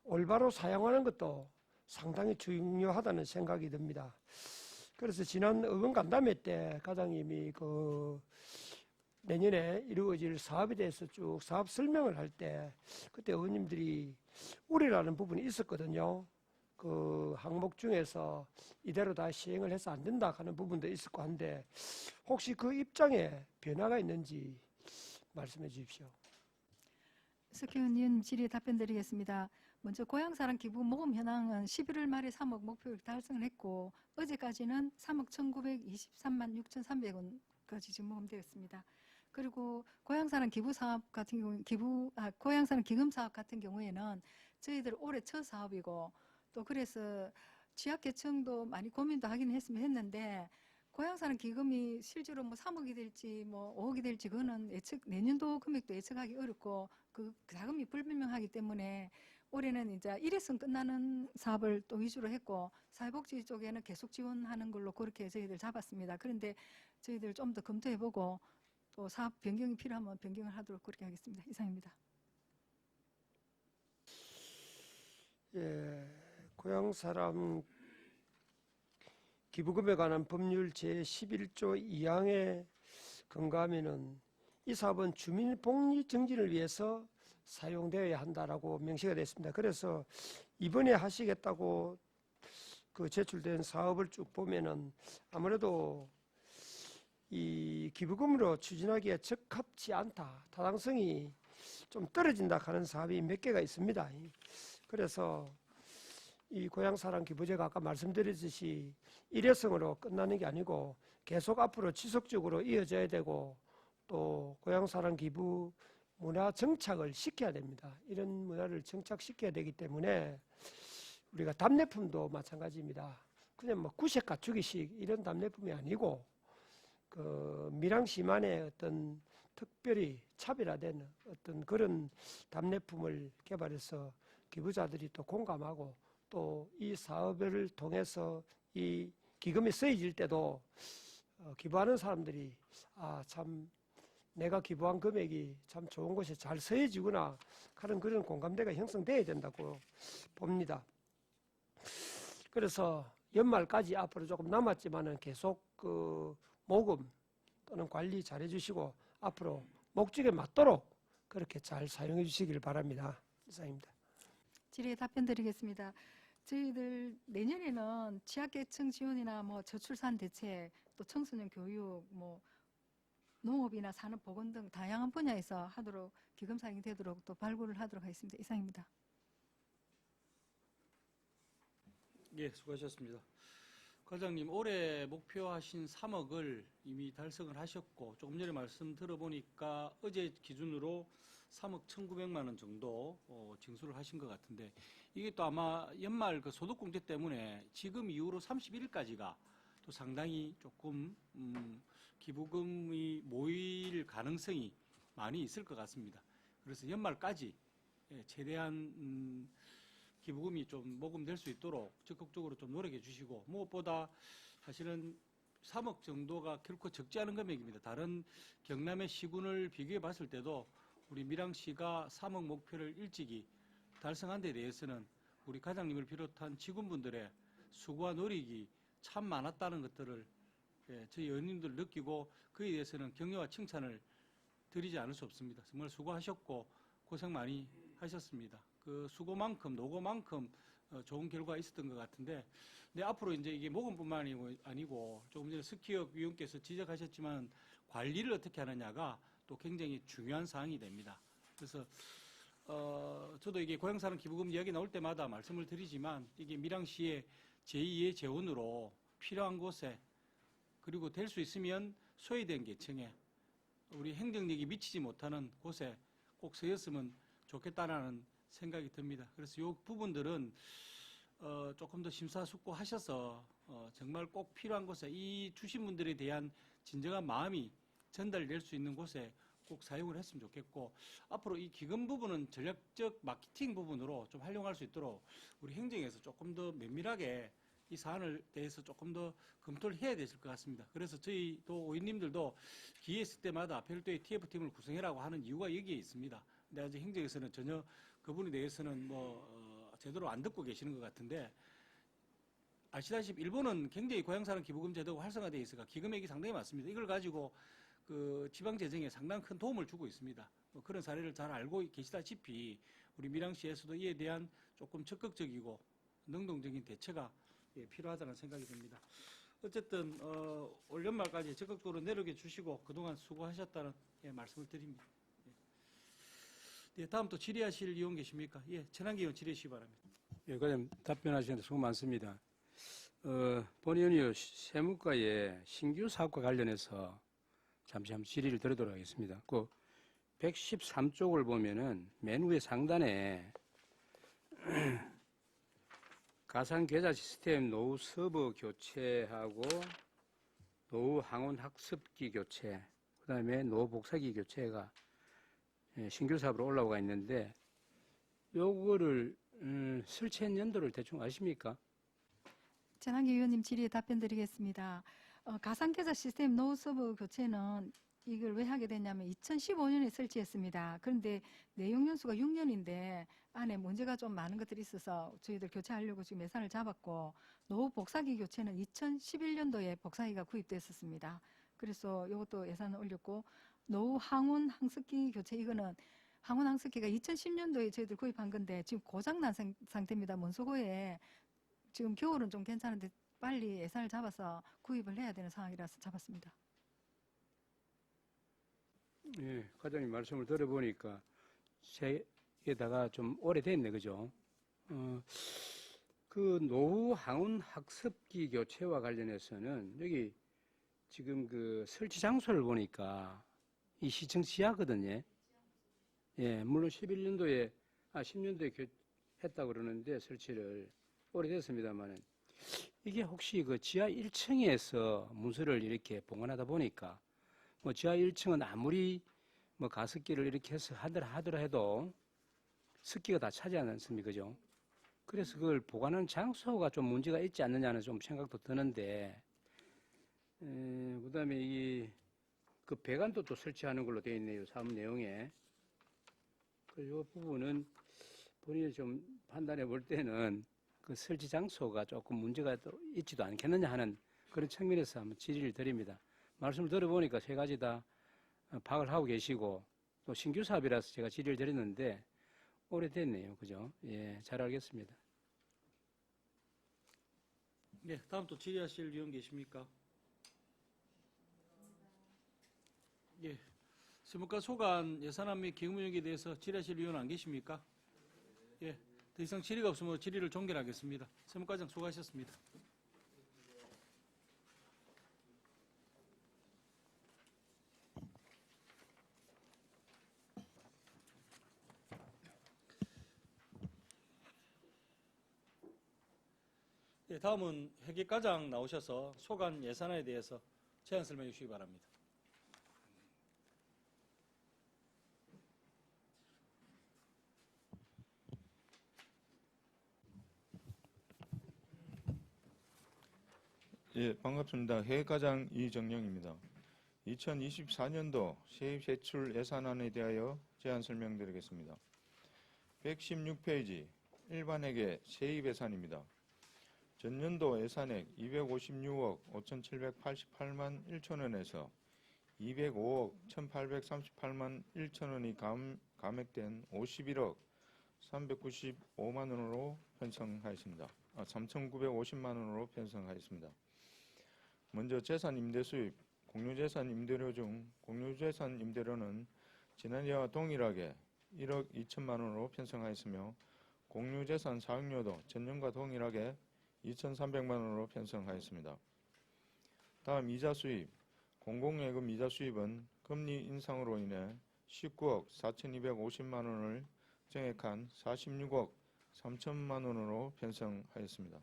올바로 사용하는 것도 상당히 중요하다는 생각이 듭니다. 그래서 지난 의원간담회 때 과장님이 내년에 이루어질 사업에 대해서 쭉 사업 설명을 할 때 그때 의원님들이 우려라는 부분이 있었거든요. 항목 중에서 이대로 다 시행을 해서 안 된다 하는 부분도 있었고 한데 혹시 그 입장에 변화가 있는지 말씀해 주십시오. 석희 의원님 질의 답변 드리겠습니다. 먼저 고향사랑 기부 모금 현황은 11월 말에 3억 목표를 달성을 했고 어제까지는 3억 1,923만 6,300원까지 지금 모금되었습니다. 그리고 고향사랑 기부 사업 같은 경우 고향사랑 기금 사업 같은 경우에는 저희들 올해 첫 사업이고 또 그래서 취약계층도 많이 고민도 하긴 했는데 고향사랑 기금이 실제로 3억이 될지 5억이 될지 그거는 내년도 금액도 예측하기 어렵고 그 자금이 불분명하기 때문에 올해는 이제 일회성 끝나는 사업을 또 위주로 했고 사회복지 쪽에는 계속 지원하는 걸로 그렇게 저희들 잡았습니다. 그런데 저희들 좀 더 검토해보고 또 사업 변경이 필요하면 변경을 하도록 그렇게 하겠습니다. 이상입니다. 예, 고향사람 기부금에 관한 법률 제11조 2항에 근거하면은 이 사업은 주민 복리 증진을 위해서 사용되어야 한다라고 명시가 됐습니다. 그래서 이번에 하시겠다고 제출된 사업을 쭉 보면은 아무래도 이 기부금으로 추진하기에 적합치 않다, 타당성이 좀 떨어진다 하는 사업이 몇 개가 있습니다. 그래서 이 고향사랑 기부제가 아까 말씀드렸듯이 일회성으로 끝나는 게 아니고 계속 앞으로 지속적으로 이어져야 되고 또 고향사랑 기부 문화 정착을 시켜야 됩니다. 이런 문화를 정착시켜야 되기 때문에 우리가 답례품도 마찬가지입니다. 그냥 뭐 구색 갖추기식 이런 답례품이 아니고 그 밀양시만의 어떤 특별히 차별화된 어떤 그런 답례품을 개발해서 기부자들이 또 공감하고 또 이 사업을 통해서 이 기금이 쓰여질 때도 기부하는 사람들이 참 내가 기부한 금액이 참 좋은 곳에 잘 쓰여지구나 하는 그런 공감대가 형성돼야 된다고 봅니다. 그래서 연말까지 앞으로 조금 남았지만은 계속 그 모금 또는 관리 잘 해주시고 앞으로 목적에 맞도록 그렇게 잘 사용해 주시길 바랍니다. 이상입니다. 질의에 답변 드리겠습니다. 저희들 내년에는 취약계층 지원이나 뭐 저출산 대책, 또 청소년 교육, 뭐 농업이나 산업보건 등 다양한 분야에서 하도록 기금 사용이 되도록 또 발굴을 하도록 하겠습니다. 이상입니다. 예, 수고하셨습니다. 과장님, 올해 목표하신 3억을 이미 달성을 하셨고 조금 전에 말씀 들어보니까 어제 기준으로 3억 1,900만 원 정도 징수를 하신 것 같은데 이게 또 아마 연말 그 소득공제 때문에 지금 이후로 31일까지가 또 상당히 조금 기부금이 모일 가능성이 많이 있을 것 같습니다. 그래서 연말까지 최대한 기부금이 좀 모금될 수 있도록 적극적으로 좀 노력해 주시고 무엇보다 사실은 3억 정도가 결코 적지 않은 금액입니다. 다른 경남의 시군을 비교해 봤을 때도 우리 밀양시가 3억 목표를 일찍이 달성한 데 대해서는 우리 과장님을 비롯한 직원분들의 수고와 노력이 참 많았다는 것들을 저희 의원님들 느끼고 그에 대해서는 격려와 칭찬을 드리지 않을 수 없습니다. 정말 수고하셨고 고생 많이 하셨습니다. 그 수고만큼 노고만큼 좋은 결과가 있었던 것 같은데 앞으로 이제 이게 모금뿐만 아니고 조금 전에 스키업 위원께서 지적하셨지만 관리를 어떻게 하느냐가 또 굉장히 중요한 사항이 됩니다. 그래서 저도 이게 고향사랑 기부금 이야기 나올 때마다 말씀을 드리지만 이게 밀양시의 제2의 재원으로 필요한 곳에 그리고 될 수 있으면 소외된 계층에 우리 행정력이 미치지 못하는 곳에 꼭 쓰였으면 좋겠다라는 생각이 듭니다. 그래서 이 부분들은 조금 더 심사숙고하셔서 정말 꼭 필요한 곳에 이 주신 분들에 대한 진정한 마음이 전달될 수 있는 곳에 꼭 사용을 했으면 좋겠고 앞으로 이 기금 부분은 전략적 마케팅 부분으로 좀 활용할 수 있도록 우리 행정에서 조금 더 면밀하게 이 사안을 대해서 조금 더 검토를 해야 되실 것 같습니다. 그래서 저희도 의원님들도 기회 있을 때마다 별도의 TF팀을 구성해라고 하는 이유가 여기에 있습니다. 근데 아직 행정에서는 전혀 그분에 대해서는 제대로 안 듣고 계시는 것 같은데 아시다시피 일본은 굉장히 고향사랑 기부금 제도가 활성화되어 있어서 기금액이 상당히 많습니다. 이걸 가지고 그 지방 재정에 상당히 큰 도움을 주고 있습니다. 그런 사례를 잘 알고 계시다시피 우리 밀양시에서도 이에 대한 조금 적극적이고 능동적인 대처가 필요하다는 생각이 듭니다. 어쨌든 올 연말까지 적극적으로 내려게 주시고 그동안 수고하셨다는 말씀을 드립니다. 다음 또 질의하실 의원 계십니까? 천한기 의원 질의해 주시기 바랍니다. 예, 과장님 답변하시는데 수고 많습니다. 본 의원이 세무과의 신규 사업과 관련해서 잠시 한번 질의를 드리도록 하겠습니다. 그 113쪽을 보면은 맨 위에 상단에 가상 계좌 시스템 노후 서버 교체하고 노후 항원 학습기 교체, 그다음에 노후 복사기 교체가 신규 사업으로 올라오가 있는데 요거를 설치한 연도를 대충 아십니까? 전한기 의원님 질의에 답변 드리겠습니다. 가상계좌 시스템 노후 서버 교체는 이걸 왜 하게 됐냐면 2015년에 설치했습니다. 그런데 내용 연수가 6년인데 안에 문제가 좀 많은 것들이 있어서 저희들 교체하려고 지금 예산을 잡았고 노후 복사기 교체는 2011년도에 복사기가 구입됐었습니다. 그래서 이것도 예산을 올렸고 노후 항원 항습기 교체 이거는 항원 항습기가 2010년도에 저희들 구입한 건데 지금 고장난 상태입니다. 문서고에 지금 겨울은 좀 괜찮은데 빨리 예산을 잡아서 구입을 해야 되는 상황이라서 잡았습니다. 예, 과장님 말씀을 들어보니까 세에다가 좀 오래됐네, 그죠? 그 노후 항운 학습기 교체와 관련해서는 여기 지금 그 설치 장소를 보니까 이 시청 지하거든요. 예, 물론 10년도에 했다고 그러는데 설치를 오래됐습니다만은 이게 혹시 그 지하 1층에서 문서를 이렇게 보관하다 보니까 뭐 지하 1층은 아무리 뭐 가습기를 이렇게 해서 하더라 해도 습기가 다 차지 않습니까? 그죠? 그래서 그걸 보관하는 장소가 좀 문제가 있지 않느냐는 좀 생각도 드는데, 그다음에 그 배관도 또 설치하는 걸로 되어 있네요. 사업 내용에. 이 부분은 본인이 좀 판단해 볼 때는 그 설치 장소가 조금 문제가 또 있지도 않겠느냐 하는 그런 측면에서 한번 질의를 드립니다. 말씀을 들어보니까 세 가지 다 파악을 하고 계시고 또 신규 사업이라서 제가 질의를 드렸는데 오래됐네요. 그죠? 예, 잘 알겠습니다. 네, 다음 또 질의하실 위원 계십니까? 예, 세무과 소관 예산안 및 기금운용에 대해서 질의하실 위원 안 계십니까? 예, 더 이상 질의가 없으면 질의를 종결하겠습니다. 세무과장 수고하셨습니다. 예, 다음은 회계과장 나오셔서 소관 예산안에 대해서 제안 설명해 주시기 바랍니다. 예, 반갑습니다. 회계과장 이정영입니다. 2024년도 세입세출 예산안에 대하여 제안 설명드리겠습니다. 116페이지 일반회계 세입예산입니다. 전년도 예산액 256억 5,788만 1천원에서 205억 1,838만 1천원이 감액된 51억 395만 원으로 편성하였습니다. 3,950만 원으로 편성하였습니다. 먼저 재산 임대 수입, 공유재산 임대료 중 공유재산 임대료는 지난해와 동일하게 1억 2천만 원으로 편성하였으며 공유재산 사용료도 전년과 동일하게 2,300만 원으로 편성하였습니다. 다음 이자 수입, 공공예금 이자 수입은 금리 인상으로 인해 19억 4,250만 원을 증액한 46억 3천만 원으로 편성하였습니다.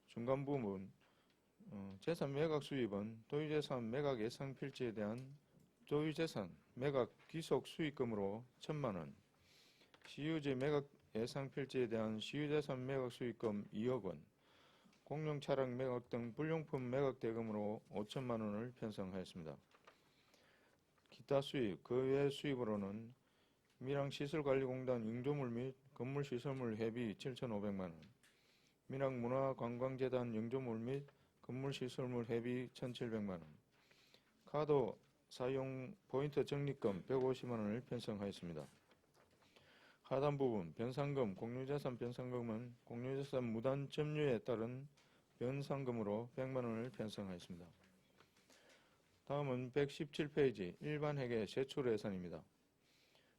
중간 부분 재산 매각 수입은 도유재산 매각 예상 필지에 대한 도유재산 매각 귀속 수익금으로 1,000만 원, 시유지 매각 예상 필지에 대한 시유재산 매각 수익금 2억 원, 공용 차량 매각 등 불용품 매각 대금으로 5천만 원을 편성하였습니다. 기타 수입, 그 외 수입으로는 밀양시설관리공단 영조물 및 건물시설물 회비 7,500만 원, 밀양문화관광재단 영조물 및 건물시설물 회비 1,700만 원, 카드 사용 포인트 적립금 150만 원을 편성하였습니다. 하단 부분 변상금, 공유재산 변상금은 공유재산 무단 점유에 따른 변상금으로 100만 원을 편성하였습니다. 다음은 117페이지 일반회계 세출 예산입니다.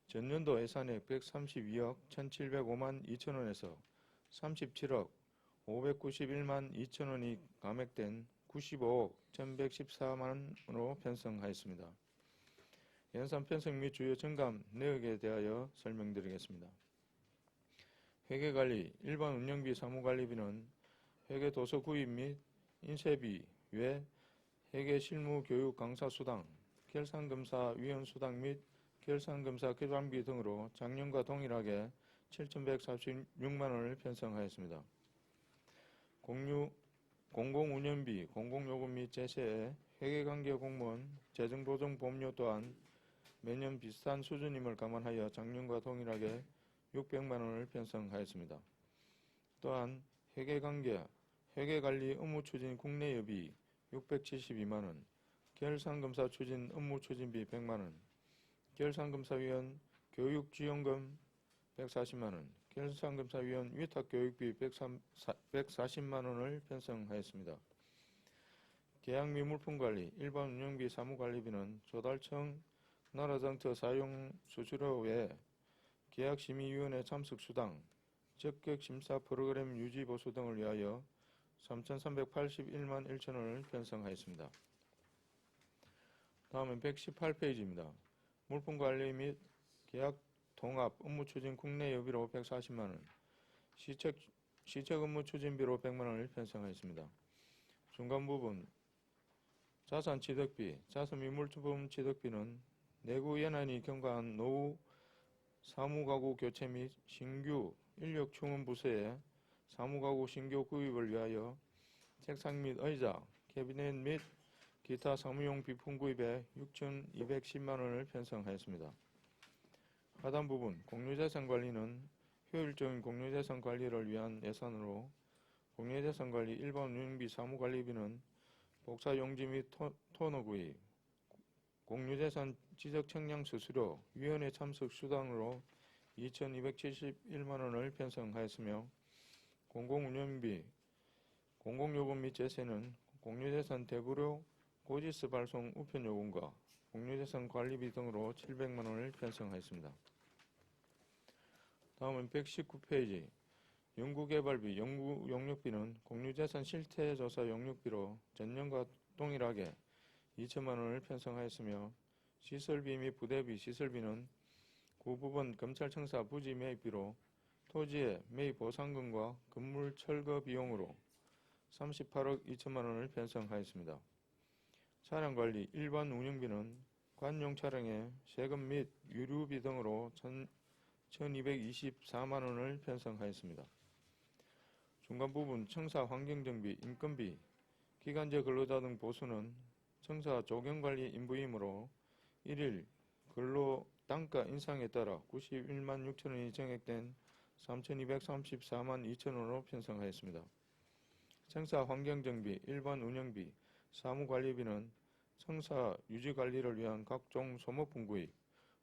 전년도 예산액 132억 1,705만 2천 원에서 37억 591만 2천 원이 감액된 95억 1,114만 원으로 편성하였습니다. 연산 편성 및 주요 증감 내역에 대하여 설명드리겠습니다. 회계관리, 일반 운영비 사무관리비는 회계도서 구입 및 인쇄비 외 회계실무교육 강사수당, 결산검사위원수당 및 결산검사 교관비 등으로 작년과 동일하게 7,146만 원을 편성하였습니다. 공공운영비, 공공요금 및 제세에 회계관계 공무원 재정보정보험료 또한 매년 비슷한 수준임을 감안하여 작년과 동일하게 600만 원을 편성하였습니다. 또한 회계관계, 회계관리 업무 추진 국내 여비 672만 원, 결산검사 추진 업무 추진비 100만 원, 결산검사위원 교육지원금 140만 원, 결산검사위원 위탁교육비 140만 원을 편성하였습니다. 계약 및 물품관리, 일반 운영비 사무관리비는 조달청 나라장터 사용 수수료 외 계약심의위원회 참석수당, 적격 심사 프로그램 유지 보수 등을 위하여 3,381만 1천원을 편성하였습니다. 다음은 118페이지입니다. 물품관리 및 계약 통합 업무 추진 국내 여비로 140만원, 시책 업무 추진비로 100만원을 편성하였습니다. 중간 부분 자산 취득비, 자산 및 물품 취득비는 내구 연한이 경과한 노후 사무가구 교체 및 신규 인력 충원 부서의 사무가구 신규 구입을 위하여 책상 및 의자, 캐비넷 및 기타 사무용 비품 구입에 6,210만원을 편성하였습니다. 하단 부분 공유재산 관리는 효율적인 공유재산 관리를 위한 예산으로 공유재산 관리 일반 운영비 사무관리비는 복사용지 및 토너 구입, 공유재산 지적 청량 수수료, 위원회 참석 수당으로 2,271만원을 편성하였으며 공공운영비, 공공요금 및 제세는 공유재산 대구료 고지서 발송 우편 요금과 공유재산 관리비 등으로 700만원을 편성하였습니다. 다음은 119페이지 연구개발비, 연구 용역비는 공유재산 실태조사 용역비로 전년과 동일하게 2천만원을 편성하였으며 시설비 및 부대비, 시설비는 구부분 검찰청사 부지 매입비로 토지의 매입 보상금과 건물 철거 비용으로 38억 2천만원을 편성하였습니다. 차량관리, 일반 운영비는 관용 차량의 세금 및 유류비 등으로 1,224만원을 편성하였습니다. 중간 부분 청사 환경정비, 인건비, 기간제 근로자 등 보수는 청사 조경관리 인부이므로 1일 근로 단가 인상에 따라 91만 6천원이 정액된 3,234만 2천원으로 편성하였습니다. 청사 환경정비, 일반 운영비, 사무관리비는 청사 유지관리를 위한 각종 소모품 구입,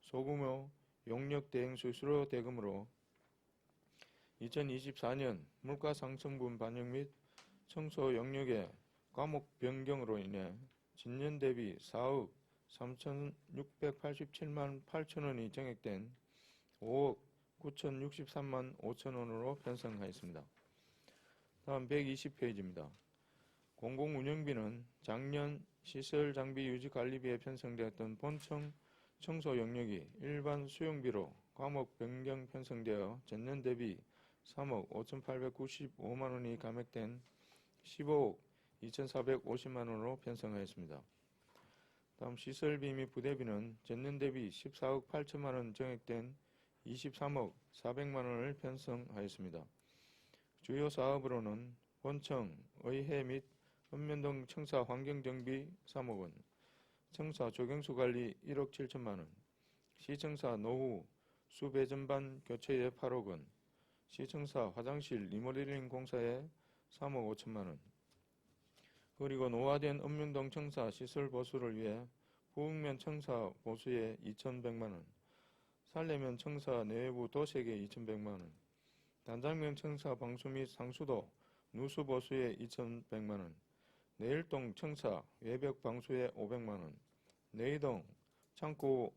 소규모 용역 대행 수수료 대금으로 2024년 물가상승분 반영 및 청소 영역의 과목 변경으로 인해 진년 대비 4억 3,687만 8천원이 정액된 5억 9,063만 5천원으로 편성하였습니다. 다음 120페이지입니다. 공공운영비는 작년 시설 장비 유지 관리비에 편성되었던 본청 청소 영역이 일반 수용비로 과목 변경 편성되어 전년 대비 3억 5,895만원이 감액된 15억 2,450만원으로 편성하였습니다. 다음 시설비 및 부대비는 전년 대비 14억 8천만원 정액된 23억 400만원을 편성하였습니다. 주요 사업으로는 본청, 의회 및 읍면동 청사 환경정비 3억원, 청사 조경수 관리 1억 7천만원, 시청사 노후 수배전반 교체에 8억원, 시청사 화장실 리모델링 공사에 3억 5천만원, 그리고 노화된 읍면동 청사 시설 보수를 위해 부읍면 청사 보수에 2,100만원, 산내면 청사 내외부 도색에 2,100만원, 단장면 청사 방수 및 상수도 누수 보수에 2,100만원, 내일동 청사 외벽 방수에 500만원, 내이동 창고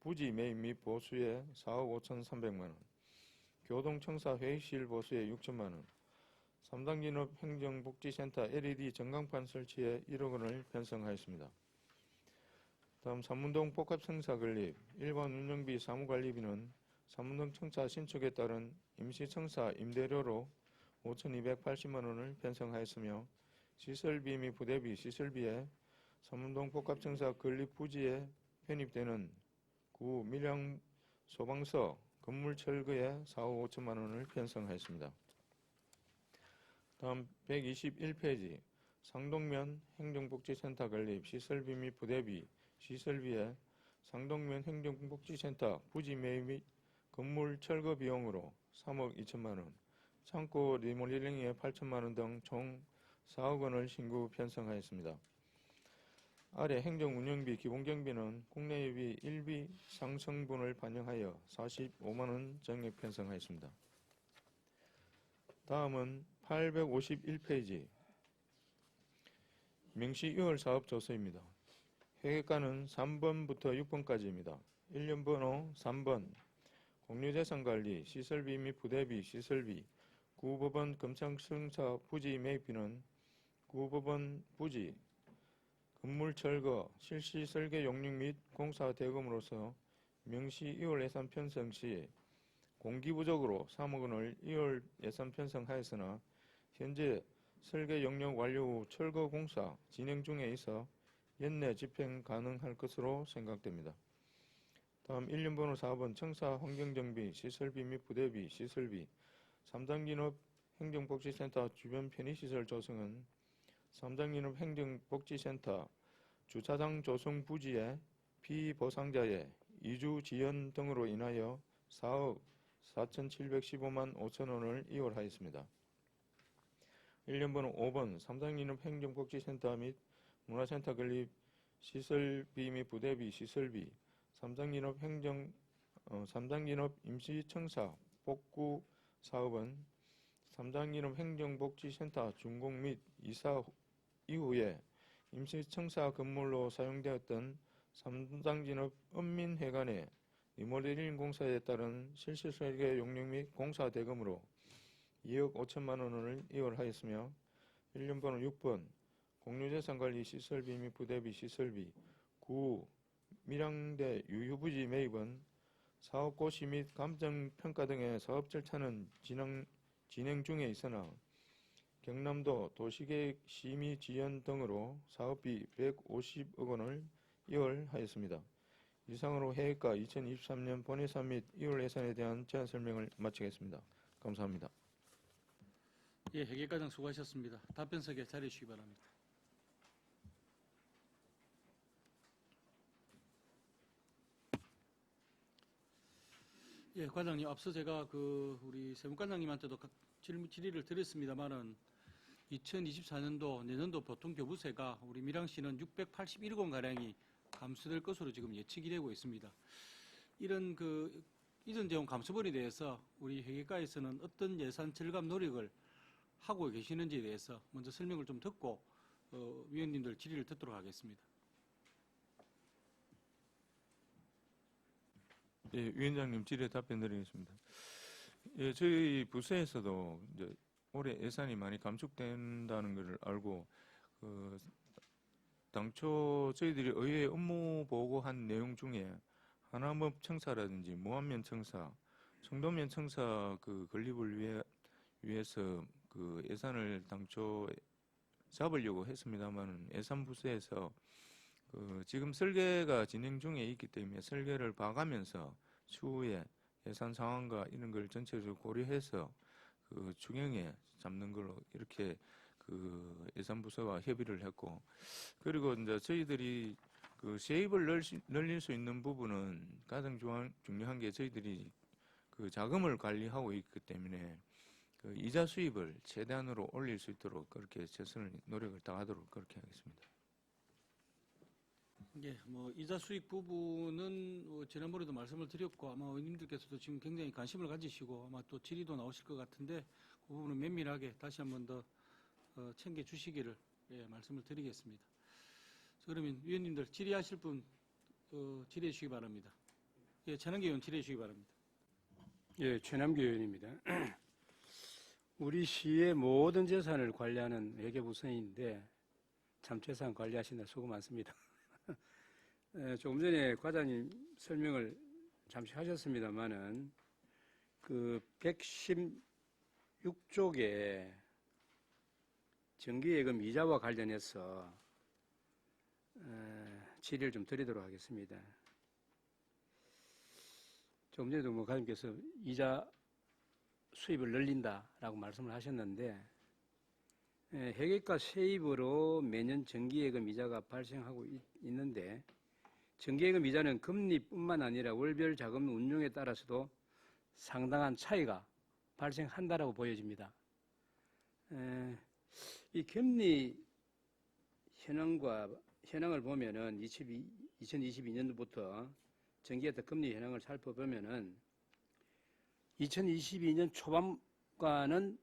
부지 매입 및 보수에 4억 5,300만원, 교동 청사 회의실 보수에 6천만원, 3단 진업 행정복지센터 LED 전광판 설치에 1억 원을 편성하였습니다. 다음 삼문동 복합청사 건립, 일반 운영비 사무관리비는 삼문동 청사 신축에 따른 임시청사 임대료로 5,280만 원을 편성하였으며 시설비 및 부대비, 시설비에 삼문동 복합청사 건립 부지에 편입되는 구 밀양 소방서 건물 철거에 4억 5천만 원을 편성하였습니다. 다음 121페이지 상동면 행정복지센터 건립 시설비 및 부대비, 시설비에 상동면 행정복지센터 부지 매입 및 건물 철거 비용으로 3억 2천만 원, 창고 리모델링에 8천만 원 등 총 4억 원을 신고 편성하였습니다. 아래 행정운영비 기본경비는 국내예비 1비 상승분을 반영하여 45만 원 정액 편성하였습니다. 다음은 851페이지 명시유월 사업조서입니다. 회계가는 3번부터 6번까지입니다. 1년 번호 3번 공유재산관리, 시설비 및 부대비, 시설비, 구법원 검찰청사 부지 매입비는 구법원 부지, 건물 철거, 실시 설계 용역 및 공사 대금으로서 명시 2월 예산 편성 시 공기부족으로 3억 원을 2월 예산 편성하였으나 현재 설계 용역 완료 후 철거 공사 진행 중에 있어 연내 집행 가능할 것으로 생각됩니다. 다음 1년 번호 4번 청사 환경정비, 시설비 및 부대비, 시설비 3단기업 행정복지센터 주변 편의시설 조성은 3단기업 행정복지센터 주차장 조성 부지의 피보상자의 이주 지연 등으로 인하여 4억 4,715만 5천 원을 이월하였습니다. 1년 번호 5번 3단기업 행정복지센터 및 문화센터 건립 시설비 및 부대비, 시설비 3단기업 임시청사 복구 사업은 3단기업 행정복지센터 준공 및 이사 이후에 임시청사 건물로 사용되었던 3단기업 은민회관의 리모델링 공사에 따른 실시설계 용역 및 공사 대금으로 2억 5천만 원을 이월하였으며 1년 번호 6번 공유재산관리 시설비 및 부대비 시설비 9 밀양대 유휴부지 매입은 사업 고시 및 감정평가 등의 사업 절차는 진행 중에 있으나 경남도 도시계획 심의 지연 등으로 사업비 150억 원을 이월하였습니다. 이상으로 해외과 2023년 본예산 및 2월 예산에 대한 제안 설명을 마치겠습니다. 감사합니다. 예, 회계과장 수고하셨습니다. 답변석에 자리해 주시기 바랍니다. 예, 과장님, 앞서 제가 우리 세무과장님한테도 질의를 드렸습니다만은 2024년도 내년도 보통 교부세가 우리 밀양시는 681억 원 가량이 감소될 것으로 지금 예측이 되고 있습니다. 이런 이전 재원 감소분에 대해서 우리 회계과에서는 어떤 예산 절감 노력을 하고 계시는지에 대해서 먼저 설명을 좀 듣고 위원님들 질의를 듣도록 하겠습니다. 예, 위원장님 질의 답변드리겠습니다. 예, 저희 부서에서도 이제 올해 예산이 많이 감축된다는 것을 알고 당초 저희들이 의회 업무 보고한 내용 중에 하남읍 청사라든지 무안면 청사, 청도면 청사 건립을 위해서 예산을 당초 잡으려고 했습니다만 예산부서에서 지금 설계가 진행 중에 있기 때문에 설계를 봐가면서 추후에 예산 상황과 이런 걸 전체적으로 고려해서 중형에 잡는 걸로 이렇게 예산부서가 협의를 했고, 그리고 이제 저희들이 세입을 늘릴 수 있는 부분은 가장 중요한 게 저희들이 자금을 관리하고 있기 때문에 이자 수입을 최대한으로 올릴 수 있도록 그렇게 최선을 노력을 다하도록 그렇게 하겠습니다. 예, 이자 수익 부분은 지난번에도 말씀을 드렸고 아마 의원님들께서도 지금 굉장히 관심을 가지시고 아마 또 질의도 나오실 것 같은데 그 부분은 면밀하게 다시 한번 더 챙겨 주시기를 말씀을 드리겠습니다. 그러면 위원님들 질의하실 분 질의해 주시기 바랍니다. 예, 최남기 의원 질의해 주시기 바랍니다. 예, 최남기 의원입니다. 우리 시의 모든 재산을 관리하는 회계부서인데 참 재산 관리하시느라 수고 많습니다. 조금 전에 과장님 설명을 잠시 하셨습니다만은 116쪽에 정기예금 이자와 관련해서 질의를 좀 드리도록 하겠습니다. 조금 전에도 과장님께서 이자 수입을 늘린다라고 말씀을 하셨는데 회계과 세입으로 매년 정기예금 이자가 발생하고 있는데 정기예금 이자는 금리뿐만 아니라 월별 자금 운용에 따라서도 상당한 차이가 발생한다라고 보여집니다. 이 금리 현황을 보면은 2022년도부터 정기예금 금리 현황을 살펴보면은 2022년 초반과는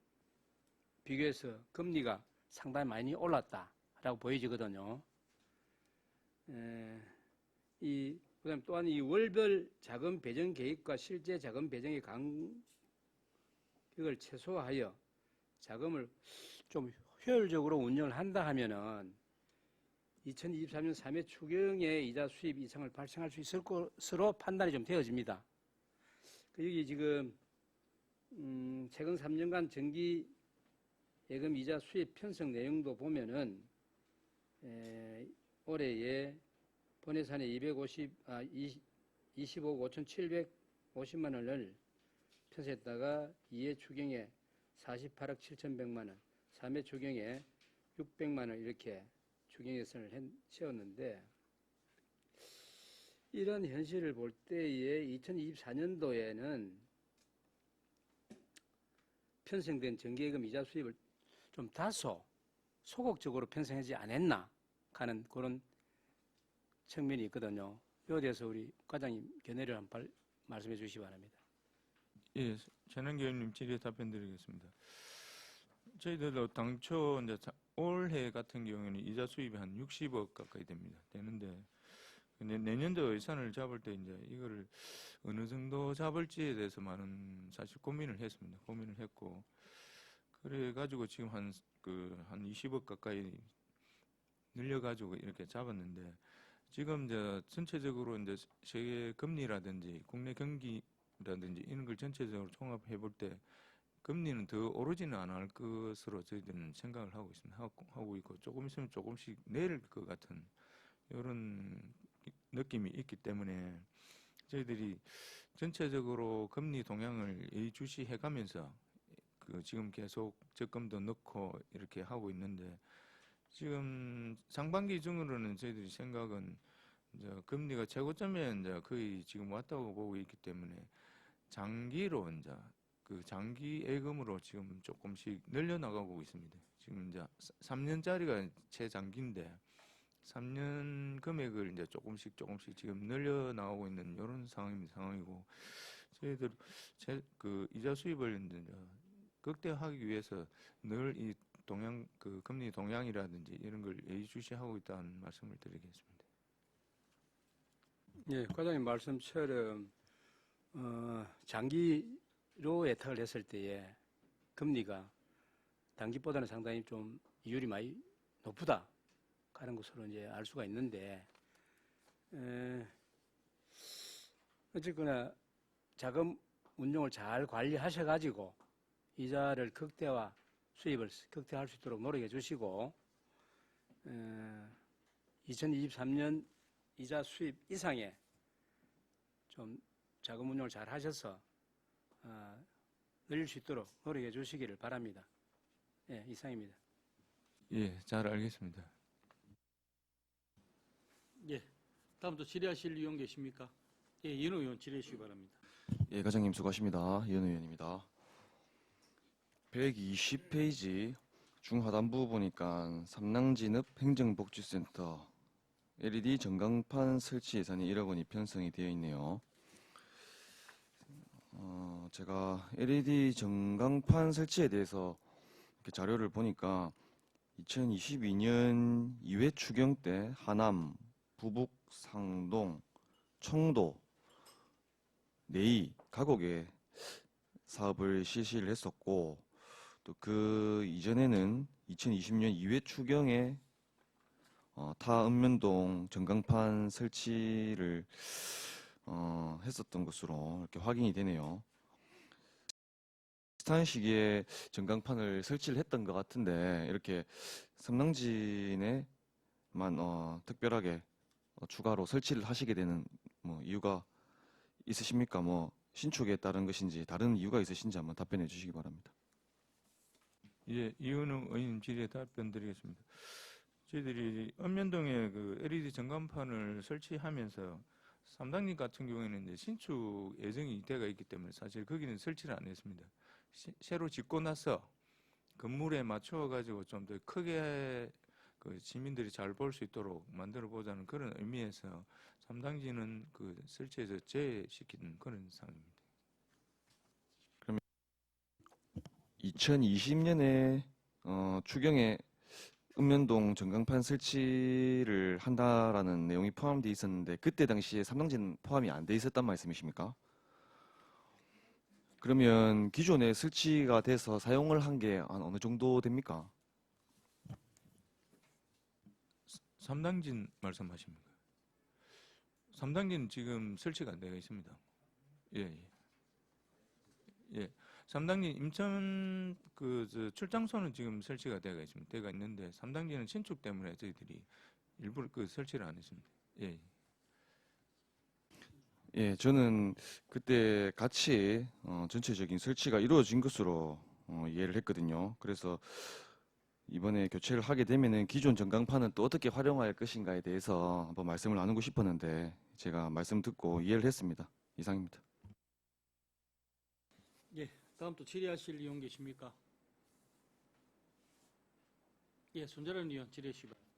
비교해서 금리가 상당히 많이 올랐다라고 보여지거든요. 이 그다음 또한 이 월별 자금 배정 계획과 실제 자금 배정의 간격을 최소화하여 자금을 좀 효율적으로 운영을 한다 하면은 2023년 3회 추경의 이자 수입 이상을 발생할 수 있을 것으로 판단이 좀 되어집니다. 여기 지금 최근 3년간 정기 예금 이자 수입 편성 내용도 보면은 올해에 본예산에 20억 5,750만 원을 편성했다가 2회 추경에 48억 7,100만 원, 3회 추경에 600만 원 이렇게 추경 예산을 세웠는데 이런 현실을 볼 때에 2024년도에는 편성된 정기예금 이자 수입을 좀 다소 소극적으로 편성하지 않았나 하는 그런 측면이 있거든요. 이에 대해서 우리 과장님 견해를 한번 말씀해 주시기 바랍니다. 예, 전환기 의원님 질의에 답변드리겠습니다. 저희들도 당초 이제 올해 같은 경우에는 이자 수입이 한 60억 가까이 되는데 근데 내년도 예산을 잡을 때 이제 이거를 어느 정도 잡을지에 대해서 많은 사실 고민을 했습니다. 고민을 했고 그래 가지고 지금 한 20억 가까이 늘려 가지고 이렇게 잡았는데 지금 이제 전체적으로 이제 세계 금리라든지 국내 경기라든지 이런 걸 전체적으로 종합해 볼 때 금리는 더 오르지는 않을 것으로 저희들은 생각을 하고 있습니다. 하고 있고 조금 있으면 조금씩 내릴 것 같은 이런 느낌이 있기 때문에 저희들이 전체적으로 금리 동향을 예의주시해 가면서 지금 계속 적금도 넣고 이렇게 하고 있는데 지금 상반기 중으로는 저희들이 생각은 이제 금리가 최고점에 이제 거의 지금 왔다고 보고 있기 때문에 장기로 이제 장기 예금으로 지금 조금씩 늘려나가고 있습니다. 지금 이제 3년짜리가 최장기인데 3년 금액을 이제 조금씩 지금 늘려나가고 있는 이런 상황이고 저희들 이자 수입을 이제 극대화하기 위해서 늘 이 금리 동향이라든지 이런 걸 예의주시하고 있다는 말씀을 드리겠습니다. 예, 과장님 말씀처럼 장기로 예탁을 했을 때에 금리가 단기보다는 상당히 좀 이율이 많이 높다 하는 것으로 이제 알 수가 있는데 어쨌거나 자금 운용을 잘 관리하셔가지고 이자를 수입을 극대화할 수 있도록 노력해 주시고 2023년 이자 수입 이상의 좀 자금 운용을 잘 하셔서 늘릴 수 있도록 노력해 주시기를 바랍니다. 예, 이상입니다. 예, 잘 알겠습니다. 예, 다음 또 질의하실 의원 계십니까? 예, 이현우 의원 질의해 주시기 바랍니다. 예, 과장님 수고하십니다. 이현우 의원입니다. 120페이지 중하단부 보니까 삼낭진읍 행정복지센터 LED 전광판 설치 예산이 1억 원이 편성이 되어 있네요. 제가 LED 전광판 설치에 대해서 이렇게 자료를 보니까 2022년 2회 추경 때 하남, 부북, 상동, 청도, 내의, 가곡에 사업을 실시를 했었고 또 그 이전에는 2020년 2회 추경에 타읍면동 전광판 설치를 했었던 것으로 이렇게 확인이 되네요. 비슷한 시기에 전광판을 설치를 했던 것 같은데 이렇게 삼낭진에만 특별하게 추가로 설치를 하시게 되는 이유가 있으십니까? 신축에 따른 것인지 다른 이유가 있으신지 한번 답변해 주시기 바랍니다. 예, 이현우 의원 질의에 답변드리겠습니다. 저희들이 읍면동에 LED 전광판을 설치하면서 삼당리 같은 경우에는 이제 신축 예정이 돼가 있기 때문에 사실 거기는 설치를 안 했습니다. 새로 짓고 나서 건물에 맞춰 가지고 좀 더 크게 시민들이 잘 볼 수 있도록 만들어 보자는 그런 의미에서 삼당지는 설치해서 제외시키는 그런 상황입니다. 2020년에 추경에 읍면동 전광판 설치를 한다라는 내용이 포함되어 있었는데 그때 당시에 삼당진 포함이 안 돼 있었단 말씀이십니까? 그러면 기존에 설치가 돼서 사용을 한 게 어느 정도 됩니까? 3당진 말씀하십니까? 3당진 지금 설치가 안 되어 있습니다. 예, 예. 예. 3당진 임천 출장소는 지금 설치가 되어 있는데 3당진은 신축 때문에 저희들이 일부러 그 설치를 안 했습니다. 예. 예, 저는 그때 같이 전체적인 설치가 이루어진 것으로 이해를 했거든요. 그래서 이번에 교체를 하게 되면은 기존 전광판은 또 어떻게 활용할 것인가에 대해서 한번 말씀을 나누고 싶었는데 제가 말씀 듣고 이해를 했습니다. 이상입니다. 예, 다음 또 질의하실 의원 계십니까? 예, 손재란 의원 질의해 주시기 바랍니다.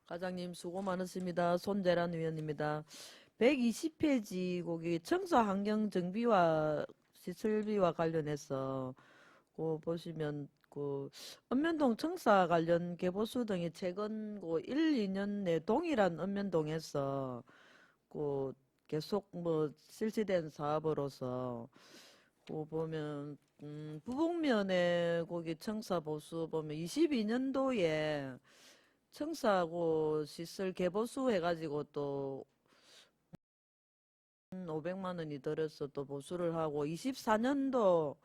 과장님 수고 많으십니다. 손재란 의원입니다. 120페이지 거기 청소 환경 정비와 시설비와 관련해서 그 보시면 그 읍면동 청사 관련 개보수 등이 최근 그 1, 2년 내 동일한 읍면동에서 그 계속 뭐 실시된 사업으로서 그 보면 부북면에 거기 청사 보수 보면 22년도에 청사하고 시설 개보수 해가지고 또 500만 원이 들어서 또 보수를 하고 24년도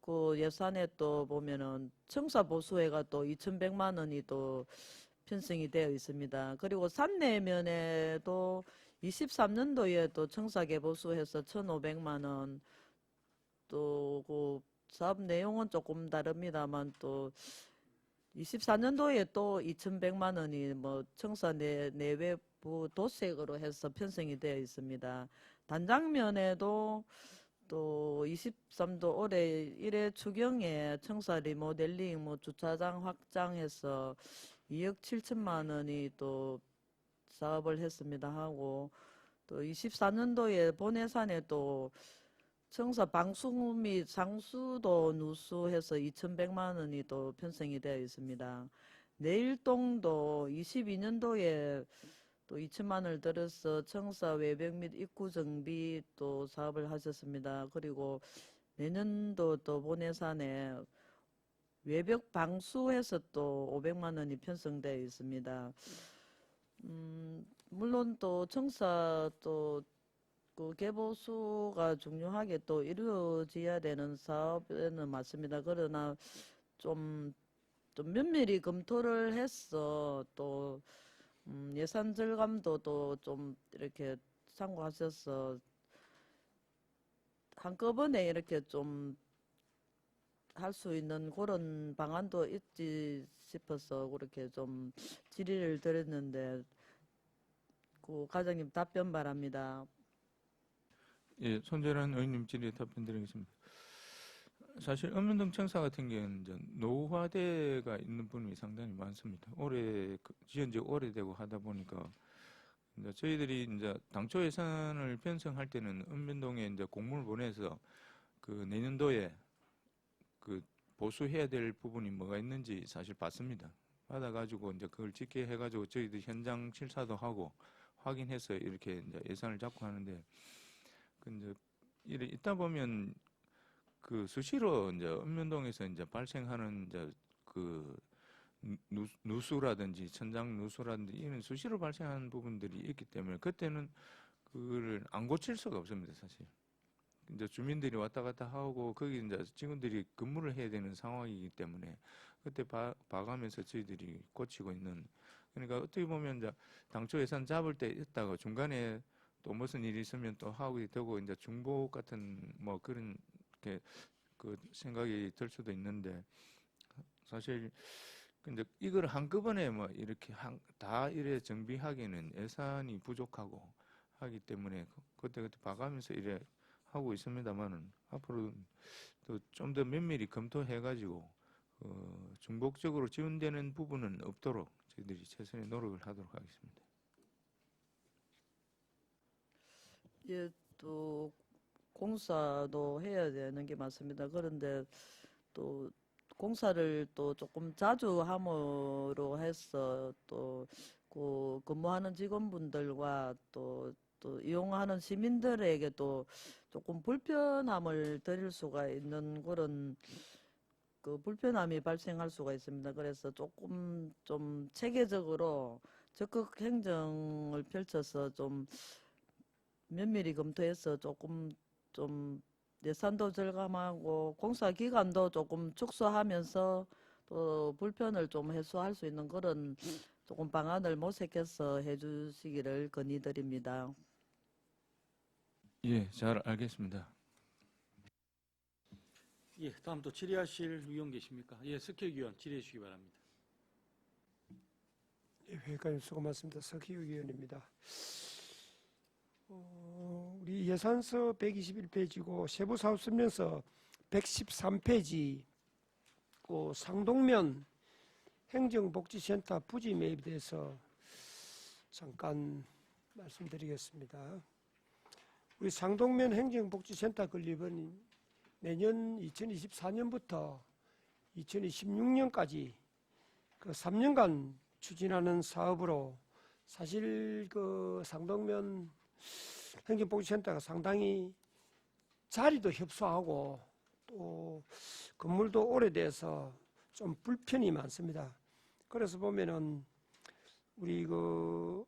그 예산에 또 보면은 청사 보수회가 또 2,100만 원이 또 편성이 되어 있습니다. 그리고 산내면에도 23년도에 또 청사 개보수해서 1,500만 원, 또 그 사업 내용은 조금 다릅니다만 또 24년도에 또 2,100만 원이 뭐 청사 내외부 도색으로 해서 편성이 되어 있습니다. 단장면에도 또 23도 올해 1회 추경에 청사 리모델링 뭐 주차장 확장해서 2억 7천만 원이 또 사업을 했습니다 하고 또 24년도에 본예산에 또 청사 방수 및 상수도 누수해서 2,100만 원이 또 편성이 되어 있습니다. 내일동도 22년도에 또 2천만 원을 들어서 청사 외벽 및 입구 정비 또 사업을 하셨습니다. 그리고 내년도 또 본예산에 외벽 방수해서 또 500만 원이 편성되어 있습니다. 물론 또 청사 또 그 개보수가 중요하게 또 이루어져야 되는 사업에는 맞습니다. 그러나 좀 면밀히 검토를 해서 또 예산 절감도 또 좀 이렇게 참고하셔서 한꺼번에 이렇게 좀 할 수 있는 그런 방안도 있지 싶어서 그렇게 좀 질의를 드렸는데 그 과장님 답변 바랍니다. 예, 손재란 의원님 질의에 답변드리겠습니다. 사실 읍면동 청사 같은 경우는 이제 노후화대가 있는 부분이 상당히 많습니다. 지은 지 오래되고 하다 보니까 이제 저희들이 이제 당초 예산을 편성할 때는 읍면동에 이제 공문을 보내서 그 내년도에 그 보수해야 될 부분이 뭐가 있는지 사실 봤습니다. 받아가지고 이제 그걸 짓게 해가지고 저희들 현장 실사도 하고 확인해서 이렇게 이제 예산을 잡고 하는데 근데 이래 있다 보면 그 수시로 이제 읍면동에서 이제 발생하는 이제 그 누수라든지 천장 누수라든지 이런 수시로 발생하는 부분들이 있기 때문에 그때는 그걸 안 고칠 수가 없습니다, 사실. 이제 주민들이 왔다 갔다 하고 거기 이제 직원들이 근무를 해야 되는 상황이기 때문에 그때 봐가면서 저희들이 고치고 있는 그러니까 어떻게 보면 이제 당초 예산 잡을 때 있다가 중간에 또 무슨 일이 있으면 또 하게 되고 이제 중복 같은 뭐 그런 게 그 생각이 들 수도 있는데 사실 근데 이걸 한꺼번에 뭐 이렇게 다 이래 정비하기는 예산이 부족하고 하기 때문에 그때 봐가면서 이래 하고 있습니다만은 앞으로 또 좀 더 면밀히 검토해가지고 중복적으로 지원되는 부분은 없도록 저희들이 최선의 노력을 하도록 하겠습니다. 예, 또 공사도 해야 되는 게 맞습니다. 그런데 또 공사를 또 조금 자주 함으로 해서 또 그 근무하는 직원분들과 또 이용하는 시민들에게도 조금 불편함을 드릴 수가 있는 그런 그 불편함이 발생할 수가 있습니다. 그래서 조금 좀 체계적으로 적극 행정을 펼쳐서 좀 면밀히 검토해서 조금 좀 예산도 절감하고 공사 기간도 조금 축소하면서 또 불편을 좀 해소할 수 있는 그런 조금 방안을 모색해서 해주시기를 건의드립니다. 예, 잘 알겠습니다. 예, 다음 또 질의하실 의원 계십니까? 예, 석혁 의원 질의해 주시기 바랍니다. 예, 회의관님 수고 많습니다. 석희우 의원입니다. 우리 예산서 121페이지고 세부사업설명서 113페이지 상동면 행정복지센터 부지 매입에 대해서 잠깐 말씀드리겠습니다. 우리 상동면 행정복지센터 건립은 내년 2024년부터 2026년까지 그 3년간 추진하는 사업으로 사실 그 상동면 행정복지센터가 상당히 자리도 협소하고 또 건물도 오래돼서 좀 불편이 많습니다. 그래서 보면은 우리 그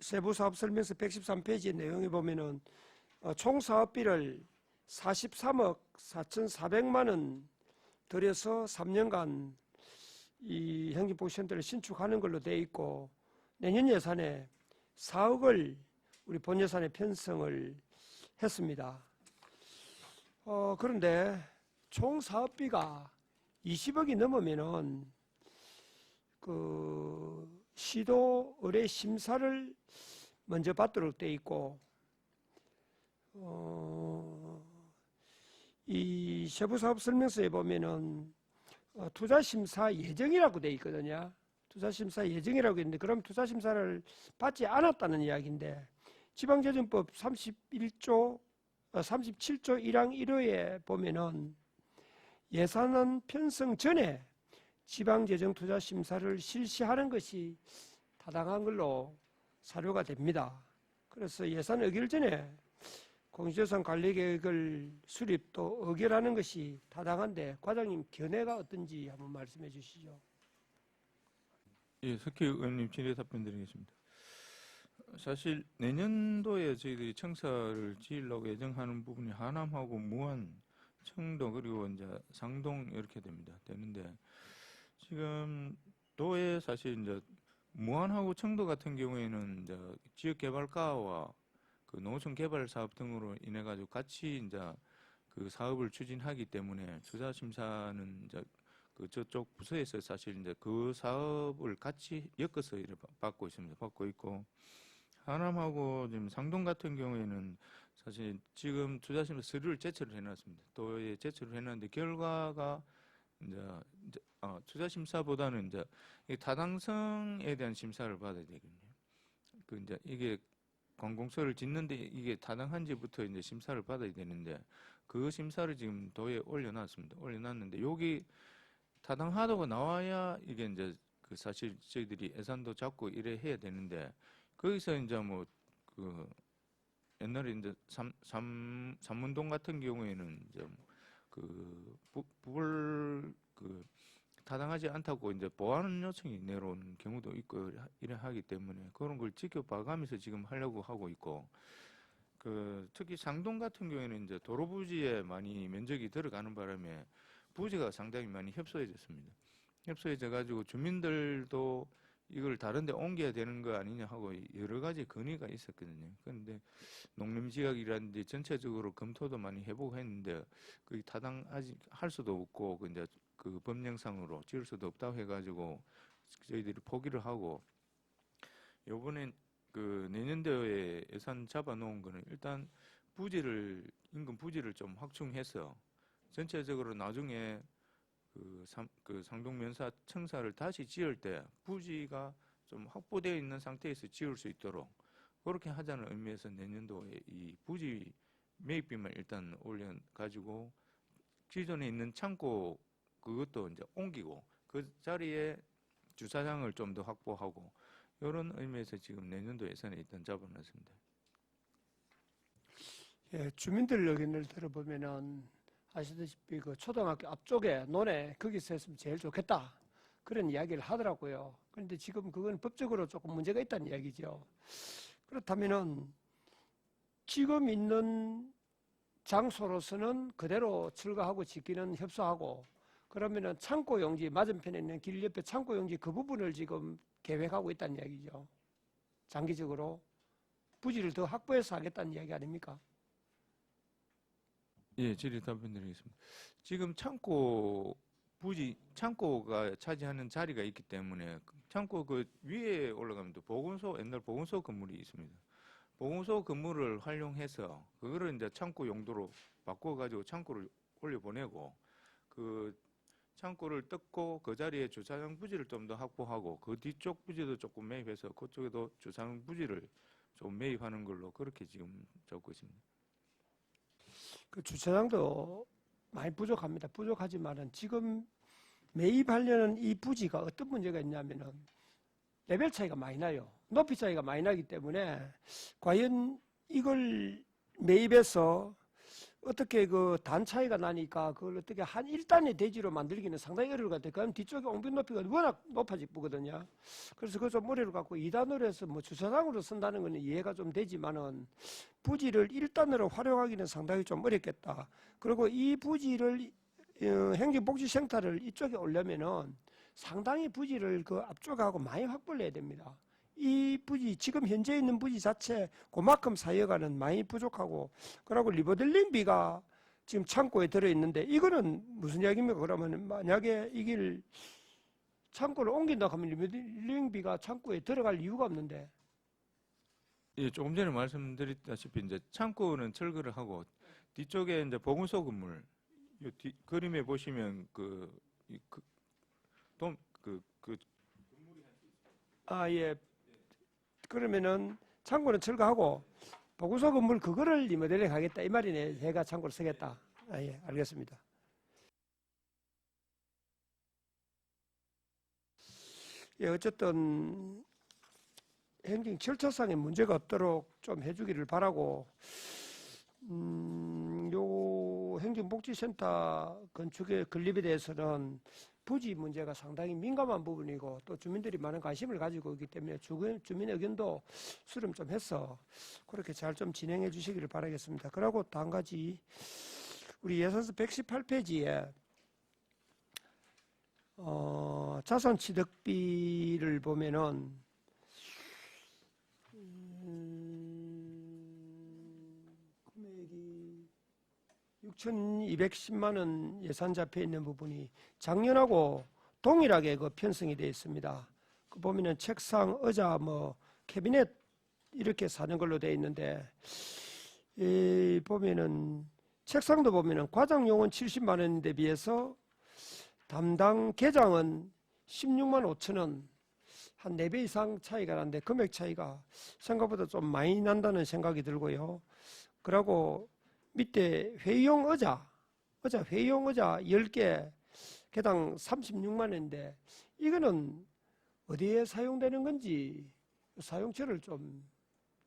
세부사업설명서 113페이지 내용에 보면은 총 사업비를 43억 4,400만 원 들여서 3년간 이 행정복지센터를 신축하는 걸로 되어 있고 내년 예산에 4억을 우리 본 예산에 편성을 했습니다. 그런데 총 사업비가 20억이 넘으면은 그 시도 의뢰 심사를 먼저 받도록 되어 있고 이 세부사업설명서에 보면은 투자심사 예정이라고 되어 있거든요. 투자심사 예정이라고 있는데 그럼 투자심사를 받지 않았다는 이야기인데 지방재정법 37조 1항 1호에 보면은 예산안 편성 전에 지방재정투자심사를 실시하는 것이 타당한 걸로 사료가 됩니다. 그래서 예산 의결 전에 공시재산 관리계획을 수립 또 의결하는 것이 타당한데 과장님 견해가 어떤지 한번 말씀해 주시죠. 예, 석희 의원님 질의 답변드리겠습니다. 사실 내년도에 저희들이 청사를 지으려고 예정하는 부분이 하남하고 무안, 청도 그리고 이제 상동 이렇게 되는데 지금 도에 사실 이제 무안하고 청도 같은 경우에는 이제 지역개발과와 그 농어촌 개발 사업 등으로 인해 가지고 같이 이제 그 사업을 추진하기 때문에 투자 심사는 이제 그 저쪽 부서에서 사실 이제 그 사업을 같이 엮어서 이렇게 받고 있습니다. 받고 있고 하남하고 지금 상동 같은 경우에는 사실 지금 투자 심사 서류를 제출을 해놨습니다. 도에 제출을 해놨는데 결과가 이제 투자 심사보다는 이제 이 타당성에 대한 심사를 받아야 되거든요. 그 이제 이게 관공서를 짓는데 이게 타당한지부터 이제 심사를 받아야 되는데 그 심사를 지금 도에 올려놨습니다. 올려놨는데 여기 타당하다고 나와야 이게 이제 그 사실 저희들이 예산도 잡고 이래 해야 되는데 거기서 이제 뭐 그 옛날에 이제 삼문동 같은 경우에는 이제 그 타당하지 않다고 이제 보완 요청이 내려오는 경우도 있고 이래 하기 때문에 그런 걸 지켜봐가면서 지금 하려고 하고 있고 그 특히 상동 같은 경우에는 이제 도로 부지에 많이 면적이 들어가는 바람에 부지가 상당히 많이 협소해졌습니다. 협소해져 가지고 주민들도 이걸 다른 데 옮겨야 되는 거 아니냐 하고 여러 가지 건의가 있었거든요. 그런데 농림지역이라든지 전체적으로 검토도 많이 해보고 했는데 그게 타당하지 할 수도 없고 그 이제 그 법령상으로 지을 수도 없다고 해가지고 저희들이 포기를 하고 요번엔 그 내년도에 예산 잡아놓은 거는 일단 인근 부지를 좀 확충해서 전체적으로 나중에 그 상동면사 청사를 다시 지을 때 부지가 좀 확보되어 있는 상태에서 지을 수 있도록 그렇게 하자는 의미에서 내년도에 이 부지 매입비만 일단 올려 가지고 기존에 있는 창고 그것도 이제 옮기고 그 자리에 주차장을 좀 더 확보하고 이런 의미에서 지금 내년도 예산에 일단 잡아놨습니다. 예, 주민들 의견을 들어보면은 아시다시피 그 초등학교 앞쪽에 논에 거기서 했으면 제일 좋겠다 그런 이야기를 하더라고요. 그런데 지금 그건 법적으로 조금 문제가 있다는 이야기죠. 그렇다면은 지금 있는 장소로서는 그대로 철거하고 짓기는 협소하고 그러면은 창고 용지 맞은편에 있는 길 옆에 창고 용지 그 부분을 지금 계획하고 있다는 이야기죠. 장기적으로 부지를 더 확보해서 하겠다는 이야기 아닙니까? 예, 질의 답변드리겠습니다. 지금 창고가 차지하는 자리가 있기 때문에 창고 그 위에 올라가면 또 옛날 보건소 건물이 있습니다. 보건소 건물을 활용해서 그거를 이제 창고 용도로 바꿔가지고 창고를 올려보내고 그 창고를 뜯고 그 자리에 주차장 부지를 좀 더 확보하고 그 뒤쪽 부지도 조금 매입해서 그쪽에도 주차장 부지를 좀 매입하는 걸로 그렇게 지금 적고 있습니다. 그 주차장도 많이 부족합니다. 부족하지만은 지금 매입하려는 이 부지가 어떤 문제가 있냐면은 레벨 차이가 많이 나요. 높이 차이가 많이 나기 때문에 과연 이걸 매입해서 어떻게 그 단 차이가 나니까 그걸 어떻게 한 1단의 대지로 만들기는 상당히 어려울 것 같아요. 그럼 뒤쪽에 옹벽 높이가 워낙 높아지거든요. 그래서 그거 좀 어려울 것 같고 2단으로 해서 뭐 주차장으로 쓴다는 거는 이해가 좀 되지만은 부지를 1단으로 활용하기는 상당히 좀 어렵겠다. 그리고 이 부지를 행정복지센터를 이쪽에 오려면은 상당히 부지를 그 앞쪽하고 많이 확보를 해야 됩니다. 이 부지 지금 현재 있는 부지 자체 그만큼 사여가는 많이 부족하고 그리고 리모델링비가 지금 창고에 들어있는데 이거는 무슨 이야기입니까? 그러면 만약에 이길 창고를 옮긴다 하면 리모델링비가 창고에 들어갈 이유가 없는데 예, 조금 전에 말씀드렸다시피 이제 창고는 철거를 하고 뒤쪽에 이제 보건소 건물 그림에 보시면 예. 그러면은 창고는 철거하고 보건소 건물 그거를 리모델링 하겠다 이 말이네. 제가 창고를 쓰겠다. 예, 알겠습니다. 예, 어쨌든 행정 절차상의 문제가 없도록 좀 해주기를 바라고 요 행정복지센터 건축의 건립에 대해서는 부지 문제가 상당히 민감한 부분이고 또 주민들이 많은 관심을 가지고 있기 때문에 주민 의견도 수렴 좀 해서 그렇게 잘 좀 진행해 주시기를 바라겠습니다. 그리고 또 한 가지 우리 예산서 118페이지에 자산취득비를 보면은 금액이 6,210만 원 예산 잡혀 있는 부분이 작년하고 동일하게 그 편성이 되어 있습니다. 그 보면은 책상, 의자, 뭐 캐비넷 이렇게 사는 걸로 되어 있는데 이 보면은 책상도 보면은 과장용은 70만 원인데 비해서 담당 개장은 16만 5천 원, 한 4배 이상 차이가 나는데 금액 차이가 생각보다 좀 많이 난다는 생각이 들고요. 그리고 밑에 회의용 회의용 의자 10개 개당 36만 원인데 이거는 어디에 사용되는 건지 사용처를 좀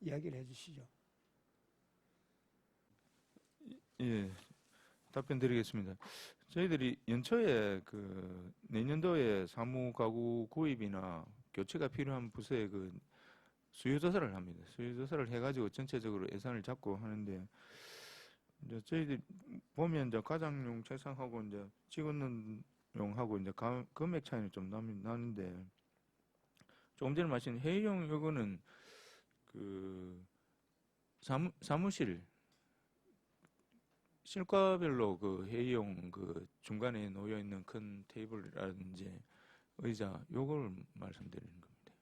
이야기를 해 주시죠. 예, 답변 드리겠습니다. 저희들이 연초에 그 내년도에 사무 가구 구입이나 교체가 필요한 부서에 그 수요조사를 합니다. 수요조사를 해가지고 전체적으로 예산을 잡고 하는데 이제 저희들이 보면 이제 가장용 책상하고 이제 직원용하고 이제 금액 차이는 좀 나는데 조금 전에 말씀드린 회의용 요거는 그 사무실 실과별로 그 회의용 그 중간에 놓여 있는 큰 테이블이라든지 의자 요걸 말씀드리는 겁니다.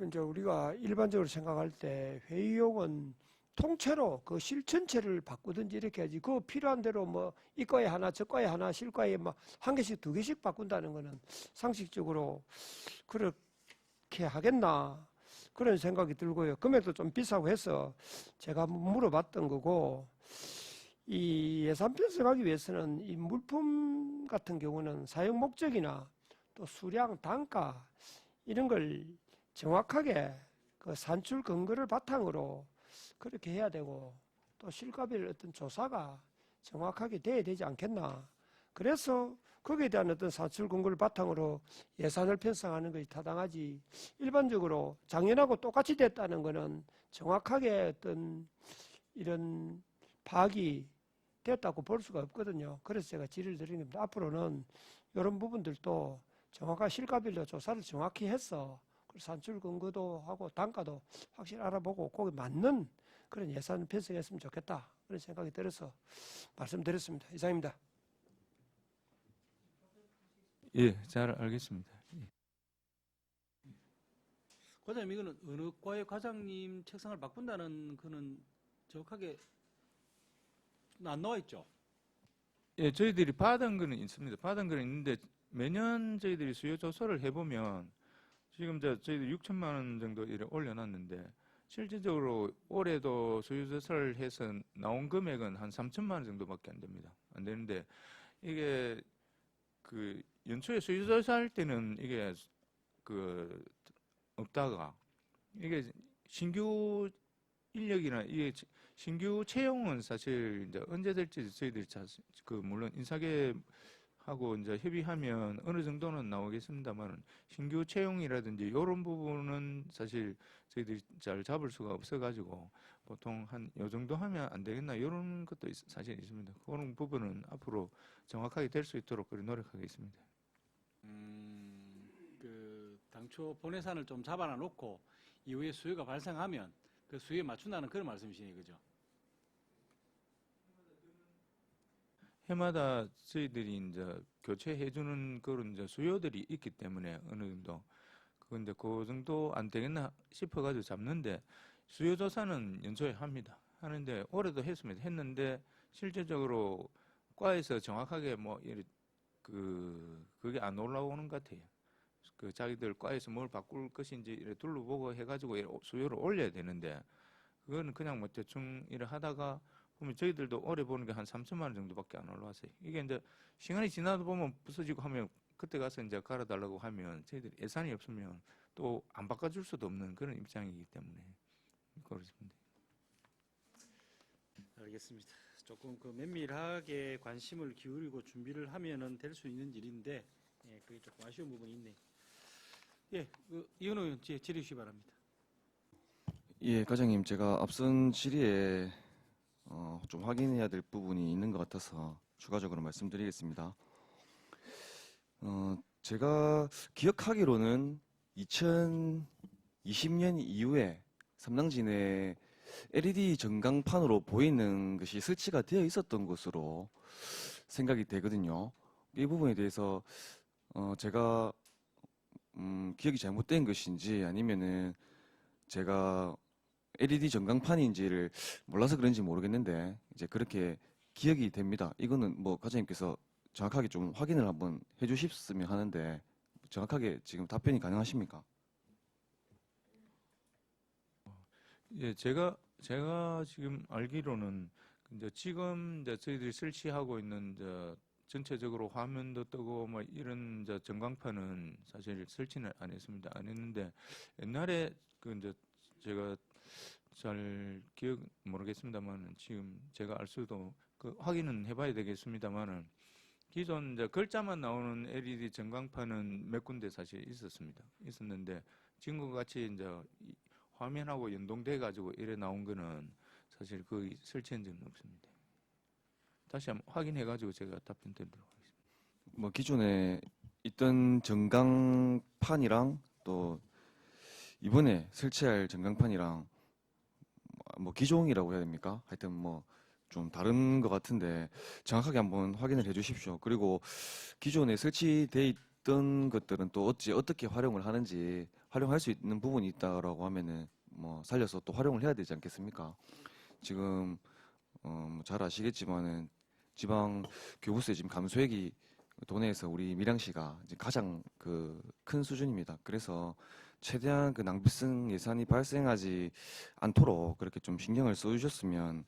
이제 우리가 일반적으로 생각할 때 회의용은 통째로 그 실 전체를 바꾸든지 이렇게 하지 그 필요한 대로 뭐 이과에 하나 저과에 하나 실과에 뭐 한 개씩 두 개씩 바꾼다는 거는 상식적으로 그렇게 하겠나 그런 생각이 들고요. 금액도 좀 비싸고 해서 제가 물어봤던 거고 이 예산 편성하기 위해서는 이 물품 같은 경우는 사용 목적이나 또 수량, 단가 이런 걸 정확하게 그 산출 근거를 바탕으로 그렇게 해야 되고 또 실가별 어떤 조사가 정확하게 돼야 되지 않겠나. 그래서 거기에 대한 어떤 산출 근거를 바탕으로 예산을 편성하는 것이 타당하지. 일반적으로 작년하고 똑같이 됐다는 것은 정확하게 어떤 이런 파악이 됐다고 볼 수가 없거든요. 그래서 제가 질의를 드리는 겁니다. 앞으로는 이런 부분들도 정확한 실가별로 조사를 정확히 해서 산출 근거도 하고 단가도 확실히 알아보고 거기 맞는 그런 예산을 편성했으면 좋겠다. 그런 생각이 들어서 말씀드렸습니다. 이상입니다. 예, 잘 알겠습니다. 과장님, 이거는 어느 과의 과장님 책상을 바꾼다는 그는 정확하게 안 나와 있죠? 예, 저희들이 받은 거는 있습니다. 받은 거는 있는데 매년 저희들이 수요 조사를 해보면 지금 저희들 6천만 원 정도 이래 올려놨는데 실질적으로 올해도 수요 조사를 해서 나온 금액은 한 3천만 원 정도밖에 안 됩니다. 안 되는데 이게 그 연초에 수요 조사할 때는 이게 그 없다가 이게 신규 인력이나 이게 신규 채용은 사실 이제 언제 될지 저희들이 물론 인사계 하고 이제 협의하면 어느 정도는 나오겠습니다만 신규 채용이라든지 이런 부분은 사실 저희들이 잘 잡을 수가 없어가지고 보통 한 요 정도 하면 안 되겠나 이런 것도 사실 있습니다. 그런 부분은 앞으로 정확하게 될 수 있도록 그리 노력하겠습니다. 그 당초 본 예산을 좀 잡아놔 놓고 이후에 수요가 발생하면 그 수요에 맞춘다는 그런 말씀이시네요, 그죠? 해마다 저희들이 이제 교체해주는 그런 이제 수요들이 있기 때문에 어느 정도 그런데 그 정도 안 되겠나 싶어가지고 잡는데 수요 조사는 연초에 합니다. 하는데 올해도 했습니다. 했는데 실질적으로 과에서 정확하게 뭐 그게 안 올라오는 것 같아요. 그 자기들 과에서 뭘 바꿀 것인지 이래 둘러보고 해가지고 이래 수요를 올려야 되는데 그거는 그냥 뭐 대충 이래 하다가 보면 저희들도 올해 보는 게 한 3천만 원 정도밖에 안 올라왔어요. 이게 이제 시간이 지나다 보면 부서지고 하면 그때 가서 이제 갈아달라고 하면 저희들이 예산이 없으면 또 안 바꿔줄 수도 없는 그런 입장이기 때문에 그렇습니다. 알겠습니다. 조금 그 면밀하게 관심을 기울이고 준비를 하면은 될 수 있는 일인데, 예, 그게 조금 아쉬운 부분이 있네요. 예, 이현호 의원 질의 주시기 바랍니다. 예, 과장님, 제가 앞선 질의에 좀 확인해야 될 부분이 있는 것 같아서 추가적으로 말씀드리겠습니다. 제가 기억하기로는 2020년 이후에 삼당지 내 LED 전광판으로 보이는 것이 설치가 되어 있었던 것으로 생각이 되거든요. 이 부분에 대해서 제가 기억이 잘못된 것인지 아니면은 제가 LED 전광판인지를 몰라서 그런지 모르겠는데 이제 그렇게 기억이 됩니다. 이거는 뭐 과장님께서 정확하게 좀 확인을 한번 해주셨으면 하는데 정확하게 지금 답변이 가능하십니까? 예, 제가 지금 알기로는 지금 이제 저희들이 설치하고 있는 전체적으로 화면도 뜨고 뭐 이런 전광판은 사실 설치는 안 했습니다. 안 했는데 옛날에 제가 잘 기억 모르겠습니다만 지금 제가 알 수도 확인은 해봐야 되겠습니다만은 기존 글자만 나오는 LED 전광판은 몇 군데 사실 있었는데 지금과 같이 화면하고 연동돼 가지고 이래 나온 거는 사실 거의 설치한 적은 없습니다. 다시 한번 확인해 가지고 제가 답변 드리도록 하겠습니다. 뭐 기존에 있던 전광판이랑 또 이번에 설치할 전광판이랑 뭐 기종이라고 해야 됩니까? 하여튼 뭐 좀 다른 것 같은데 정확하게 한번 확인을 해 주십시오. 그리고 기존에 설치돼 있던 것들은 또 어떻게 활용을 하는지 활용할 수 있는 부분이 있다라고 하면은 뭐 살려서 또 활용을 해야 되지 않겠습니까? 지금 잘 아시겠지만은 지방 교부세 지금 감소액이 도내에서 우리 밀양시가 이제 가장 큰 수준입니다. 그래서 최대한 그 낭비성 예산이 발생하지 않도록 그렇게 좀 신경을 써주셨으면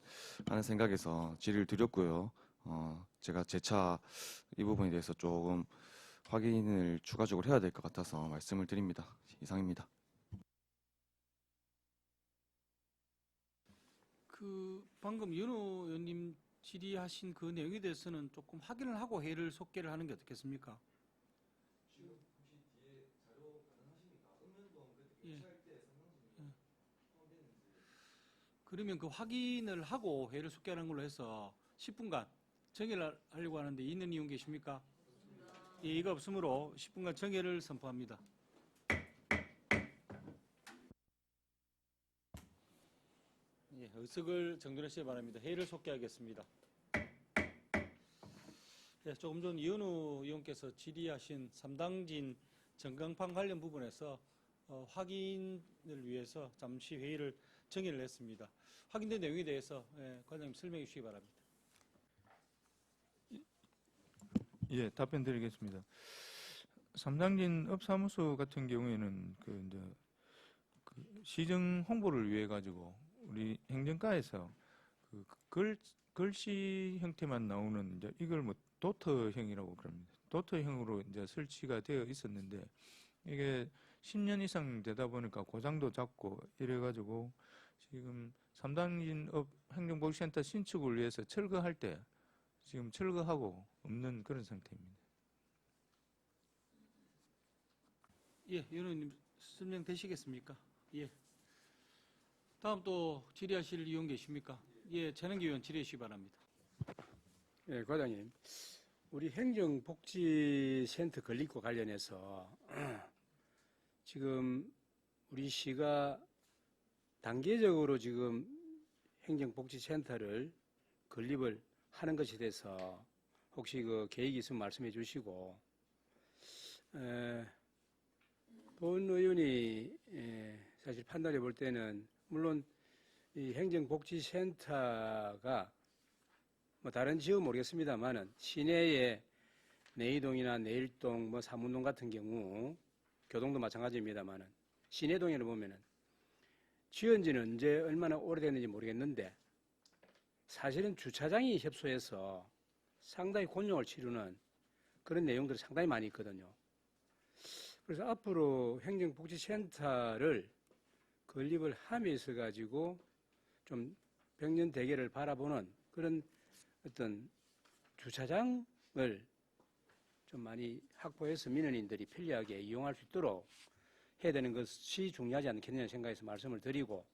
하는 생각에서 질의를 드렸고요. 제가 재차 이 부분에 대해서 조금 확인을 추가적으로 해야 될 것 같아서 말씀을 드립니다. 이상입니다. 그 방금 윤호 의원님 질의하신 그 내용에 대해서는 조금 확인을 하고 회의를 속개를 하는 게 어떻겠습니까? 예. 그러면 그 확인을 하고 회의를 속개하는 걸로 해서 10분간 정회를 하려고 하는데 있는 이용 계십니까? 예, 이가 없으므로 10분간 정회를 선포합니다. 예, 의석을 정돈하시기 바랍니다. 회의를 속개하겠습니다. 예, 조금 전 이현우 의원께서 질의하신 3당진 전광판 관련 부분에서 확인을 위해서 잠시 회의를 정의를 했습니다. 확인된 내용에 대해서 관장님 설명해 주시기 바랍니다. 예, 답변 드리겠습니다. 삼당진 업사무소 같은 경우에는 그 시정 홍보를 위해 가지고 우리 행정과에서 글씨 형태만 나오는 이제 이걸 뭐 도터형이라고 그럽니다. 도터형으로 이제 설치가 되어 있었는데 이게 10년 이상 되다 보니까 고장도 잦고 이래가지고 지금 삼당진 행정복지센터 신축을 위해서 철거할 때 지금 철거하고 없는 그런 상태입니다. 예, 의원님 설명되시겠습니까? 예. 다음 또 질의하실 의원 계십니까? 예, 최능기 의원 질의해 주시기 바랍니다. 예, 과장님. 우리 행정복지센터 건립과 관련해서 지금 우리 시가 단계적으로 지금 행정복지센터를 건립을 하는 것에 대해서 혹시 그 계획이 있으면 말씀해 주시고, 본 의원이 사실 판단해 볼 때는 물론 이 행정복지센터가 뭐 다른 지역은 모르겠습니다만은 시내에 내이동이나 내일동, 뭐 삼운동 같은 경우 교동도 마찬가지입니다만은 시내동에는 보면은 지은 지는 언제 얼마나 오래됐는지 모르겠는데 사실은 주차장이 협소해서 상당히 곤욕을 치르는 그런 내용들이 상당히 많이 있거든요. 그래서 앞으로 행정복지센터를 건립을 함에 있어 가지고 좀 백년 대계를 바라보는 그런 어떤 주차장을 좀 많이 확보해서 민원인들이 편리하게 이용할 수 있도록 해야 되는 것이 중요하지 않겠느냐 생각해서 말씀을 드리고,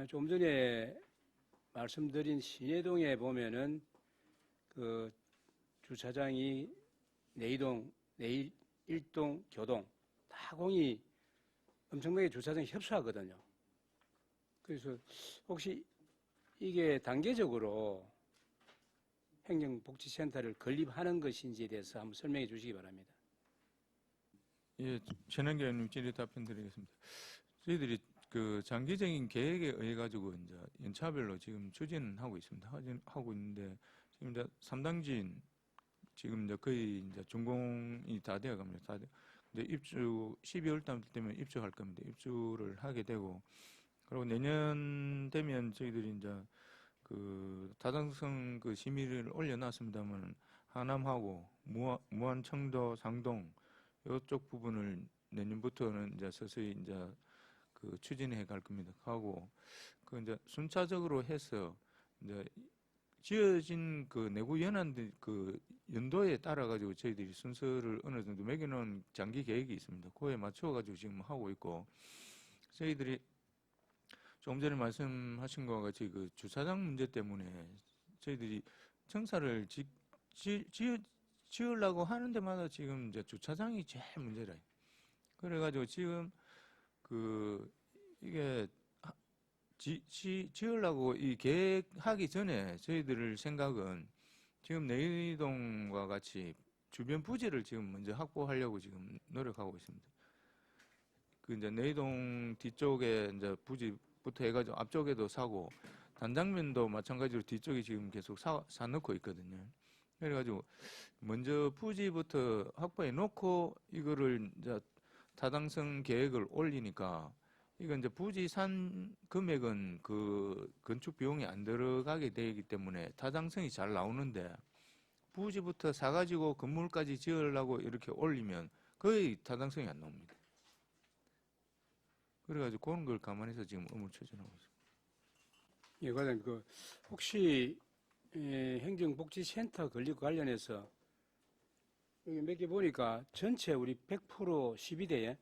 좀 전에 말씀드린 신해동에 보면은 그 주차장이 내이동, 내일동, 교동 다 공이 엄청나게 주차장이 협소하거든요. 그래서 혹시 이게 단계적으로 행정복지센터를 건립하는 것인지에 대해서 한번 설명해 주시기 바랍니다. 예, 최능기 의원님 질의 답변 드리겠습니다. 저희들이 그 장기적인 계획에 의해 가지고 이제 연차별로 지금 추진하고 있습니다. 하고 있는데 지금 이제 3당진 지금 이제 거의 이제 준공이 다 되어 갑니다. 다 이제 입주 12월 달 되면 입주할 겁니다. 입주를 하게 되고, 그리고 내년 되면 저희들이 이제 그 다당성 그 심의를 올려놨습니다만 하남하고 무안, 청도, 상동 이쪽 부분을 내년부터는 이제 서서히 이제 그 추진해 갈 겁니다. 하고 그 이제 순차적으로 해서 이제 지어진 그 내구 연한들 그 연도에 따라 가지고 저희들이 순서를 어느 정도 매겨놓은 장기 계획이 있습니다. 그에 맞춰 가지고 지금 하고 있고, 저희들이 조금 전에 말씀하신 것과 같이 그 주차장 문제 때문에 저희들이 청사를 지으려고 하는 데마다 지금 이제 주차장이 제일 문제라. 그래가지고 지금 그 이게 지으려고 이 계획하기 전에 저희들 생각은 지금 내이동과 같이 주변 부지를 지금 먼저 확보하려고 지금 노력하고 있습니다. 그 이제 내이동 뒤쪽에 이제 부지부터 해가지고 앞쪽에도 사고 단장면도 마찬가지로 뒤쪽에 지금 계속 사놓고 있거든요. 그래가지고 먼저 부지부터 확보해 놓고 이거를 이제 타당성 계획을 올리니까 이건 이제 부지 산 금액은 그 건축 비용이 안 들어가게 되기 때문에 타당성이 잘 나오는데 부지부터 사가지고 건물까지 지으려고 이렇게 올리면 거의 타당성이 안 나옵니다. 그래가지고 그런 걸 감안해서 지금 의무를 추진하고 있습니다. 예, 과장님, 그 혹시 행정복지센터 건립 관련해서 여기 몇 개 보니까 전체 우리 100% 12대에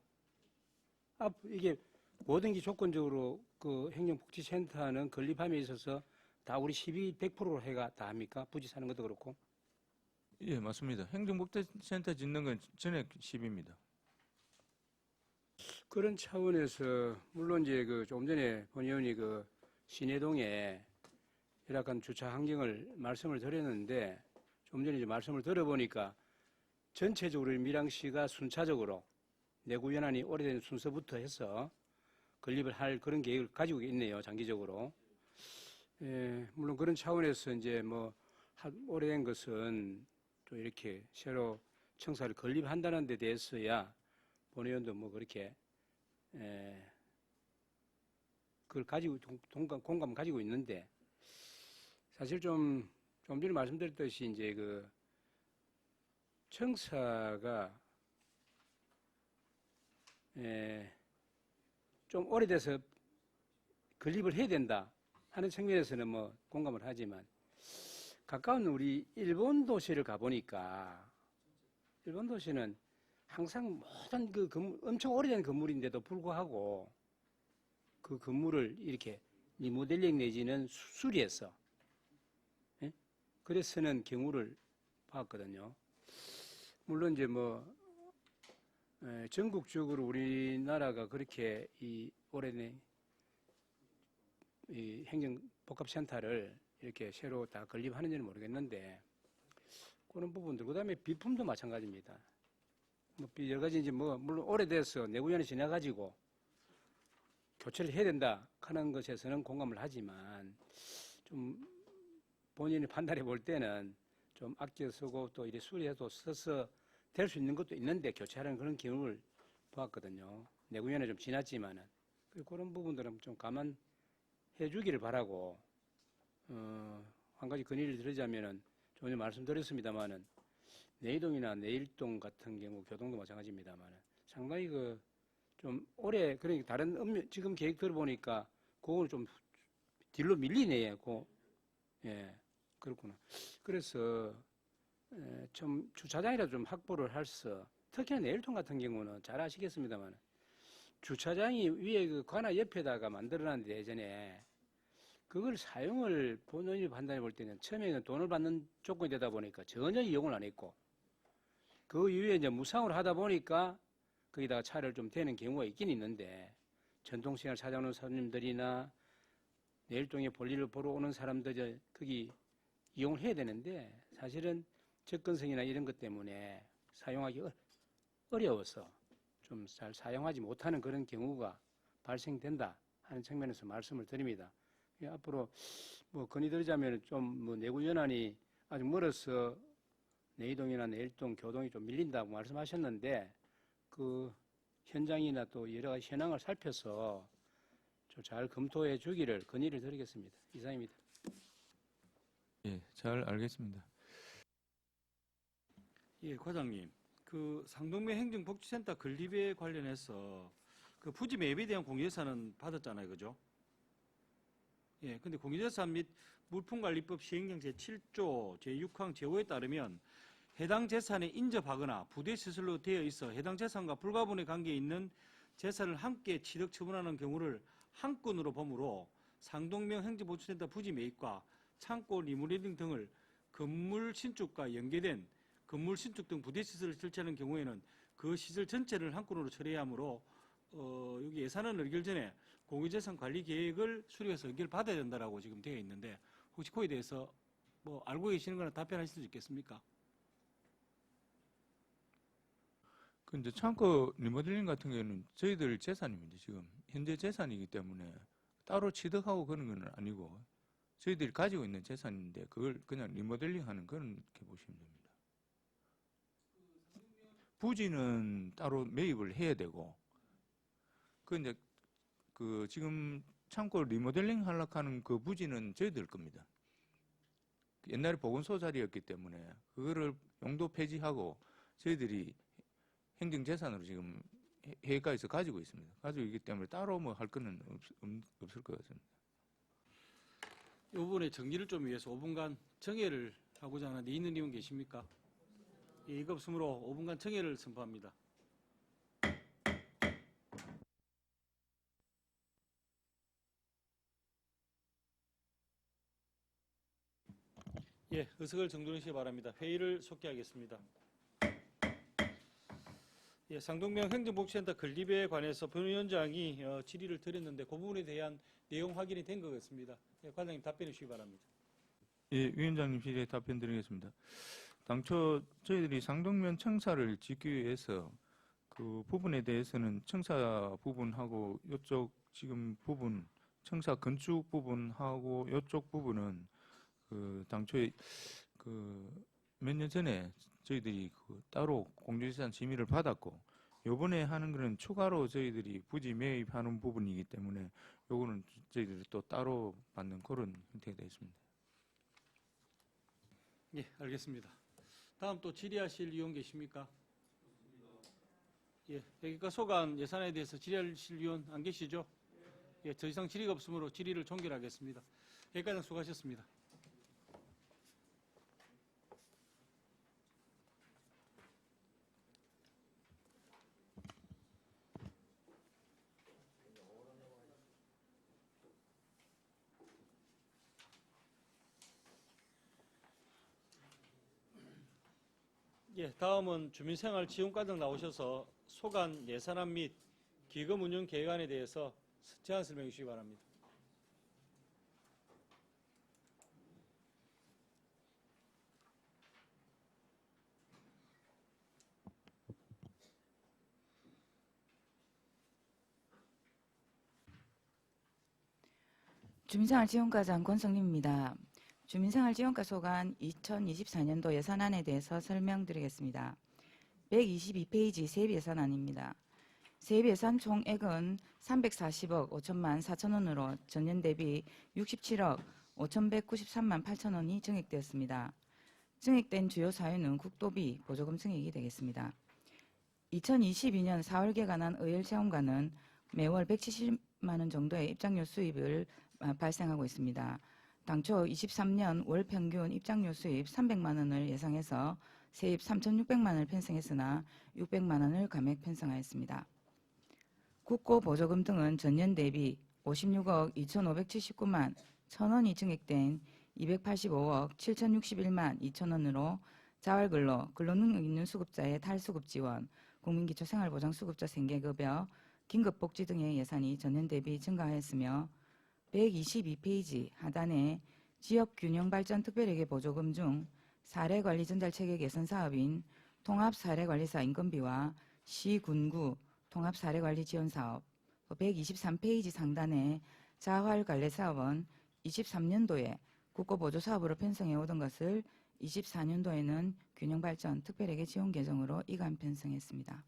이게 모든 게 조건적으로 그 행정복지센터는 건립함에 있어서 다 우리 100%로 해가 다 합니까? 부지 사는 것도 그렇고. 예, 맞습니다. 행정복지센터 짓는 건 전액 10입니다. 그런 차원에서 물론 이제 그 조금 전에 본 의원이 그 신해동에 열악한 주차 환경을 말씀을 드렸는데 좀 전에 이제 말씀을 들어보니까 전체적으로 밀양시가 순차적으로 내구연한이 오래된 순서부터 해서 건립을 할 그런 계획을 가지고 있네요, 장기적으로. 예, 물론 그런 차원에서 이제 뭐 오래된 것은 또 이렇게 새로 청사를 건립한다는 데 대해서야 본 의원도 뭐 그렇게 그걸 가지고 공감 가지고 있는데 사실 좀 전에 말씀드렸듯이 이제 그 청사가 좀 오래돼서 건립을 해야 된다 하는 측면에서는 뭐 공감을 하지만 가까운 우리 일본 도시를 가보니까 일본 도시는 항상 모든 그 건물, 엄청 오래된 건물인데도 불구하고 그 건물을 이렇게 리모델링 내지는 수리해서 그래서는 경우를 봤거든요. 물론 이제 뭐 전국적으로 우리나라가 그렇게 이 오래된 이 행정복합센터를 이렇게 새로 다 건립하는지는 모르겠는데 그런 부분들 그다음에 비품도 마찬가지입니다. 뭐 여러 가지 이제 뭐 물론 오래돼서 내구연이 지나가지고 교체를 해야 된다 하는 것에서는 공감을 하지만 좀 본인이 판단해 볼 때는 좀 아껴 쓰고 또 이래 수리해도 써서 될 수 있는 것도 있는데 교체하는 그런 경우를 보았거든요. 내구연이 좀 지났지만은 그런 부분들은 좀 감안해 주기를 바라고 한 가지 건의를 드리자면은 전에 말씀드렸습니다만은 내이동이나 내일동 같은 경우 교동도 마찬가지입니다만은 상당히 그 좀 오래 그러니까 다른 지금 계획 들어보니까 그걸 좀 뒤로 밀리네요. 예, 그렇구나. 그래서 좀 주차장이라도 좀 확보를 할서 특히나 내일동 같은 경우는 잘 아시겠습니다만 주차장이 위에 그 관아 옆에다가 만들어놨는데 예전에 그걸 사용을 본인이 판단해 볼 때는 처음에는 돈을 받는 조건이 되다 보니까 전혀 이용을 안 했고 그 이후에 이제 무상으로 하다 보니까 거기다가 차를 좀 대는 경우가 있긴 있는데 전통시장을 찾아오는 사람들이나 내일동에 볼일을 보러 오는 사람들 거기 이용을 해야 되는데 사실은 접근성이나 이런 것 때문에 사용하기 어려워서 좀 잘 사용하지 못하는 그런 경우가 발생된다 하는 측면에서 말씀을 드립니다. 앞으로 뭐 건의드리자면 좀 뭐 내구연한이 아주 멀어서 내이동이나 내일동 교동이 좀 밀린다고 말씀하셨는데 그 현장이나 또 여러 가지 현황을 살펴서 좀 잘 검토해 주기를 건의를 드리겠습니다. 이상입니다. 예, 잘 알겠습니다. 예, 과장님. 그 상동면 행정복지센터 건립에 관련해서 그 부지 매입에 대한 공유예산은 받았잖아요. 그죠? 예, 근데 공유재산 및 물품관리법 시행령 제7조 제6항 제5에 따르면 해당 재산에 인접하거나 부대시설로 되어 있어 해당 재산과 불가분의 관계에 있는 재산을 함께 취득 처분하는 경우를 한 건으로 보므로 상동명 행정복지센터 부지 매입과 창고 리모델링 등을 건물 신축과 연계된 건물 신축 등 부대시설을 설치하는 경우에는 그 시설 전체를 한 건으로 처리해야 하므로 여기 예산안 의결 전에 공유재산 관리 계획을 수립해서 의결 받아야 된다라고 지금 되어 있는데 혹시 그에 대해서 뭐 알고 계시는 거나 답변하실 수 있겠습니까? 근데 창고 리모델링 같은 경우는 저희들 재산입니다. 지금 현재 재산이기 때문에 따로 취득하고 그런 건 아니고 저희들이 가지고 있는 재산인데 그걸 그냥 리모델링하는 그런 게 보시면 됩니다. 부지는 따로 매입을 해야 되고, 이제 지금 창고 리모델링 하려고 하는 그 부지는 저희들 겁니다. 옛날에 보건소 자리였기 때문에 그거를 용도 폐지하고 저희들이 행정재산으로 지금 해가에서 가지고 있습니다. 가지고 있기 때문에 따로 뭐 할 거는 없을 것 같습니다. 이 부분의 정리를 좀 위해서 5분간 정회를 하고자 하는데 있는 의원 계십니까? 예, 이거 없으므로 5분간 정회를 선포합니다. 예, 의석을 정돈하시기 바랍니다. 회의를 속개하겠습니다. 예, 상동명 행정복지센터 건립에 관해서 변위원장이 질의를 드렸는데 그 부분에 대한 내용 확인이 된 것 같습니다. 예, 관장님 답변해 주시기 바랍니다. 예, 위원장님 질의에 답변 드리겠습니다. 당초 저희들이 상동면 청사를 짓기 위해서 그 부분에 대해서는 청사 부분하고 이쪽 지금 부분 청사 건축 부분하고 이쪽 부분은 그 당초에 그 몇 년 전에 저희들이 그 따로 공유재산 심의를 받았고 요번에 하는 거는 추가로 저희들이 부지 매입하는 부분이기 때문에 요거는 저희들이 또 따로 받는 그런 형태가 되어 있습니다. 예, 알겠습니다. 다음 또 질의하실 의원 계십니까? 예, 여기가 소관 예산에 대해서 질의하실 의원 안 계시죠? 예, 더 이상 질의가 없으므로 질의를 종결하겠습니다. 여기까지 수고하셨습니다. 예, 다음은 주민생활지원과정 나오셔서 소관 예산안 및 기금 운영 계획안에 대해서 제안 설명해 주시기 바랍니다. 주민생활지원과장 권성림입니다. 주민생활지원과 소관 2024년도 예산안에 대해서 설명드리겠습니다. 122페이지 세입예산안입니다. 세입예산 총액은 340억 5천만 4천원으로 전년 대비 67억 5,193만 8천원이 증액되었습니다. 증액된 주요 사유는 국도비, 보조금 증액이 되겠습니다. 2022년 4월 개관한 의열체험관은 매월 170만 원 정도의 입장료 수입을 발생하고 있습니다. 당초 23년 월 평균 입장료 수입 300만 원을 예상해서 세입 3,600만 원을 편성했으나 600만 원을 감액 편성하였습니다. 국고 보조금 등은 전년 대비 56억 2,579만 1,000원이 증액된 285억 7,061만 2천원으로 자활근로, 근로능력 있는 수급자의 탈수급 지원, 국민기초생활보장수급자 생계급여, 긴급복지 등의 예산이 전년 대비 증가하였으며 122페이지 하단에 지역균형발전 특별회계 보조금 중 사례관리전달체계 개선 사업인 통합사례관리사 인건비와 시군구 통합사례관리 지원사업, 123페이지 상단에 자활관례사업은 23년도에 국고보조사업으로 편성해 오던 것을 24년도에는 균형발전 특별회계 지원 계정으로 이관 편성했습니다.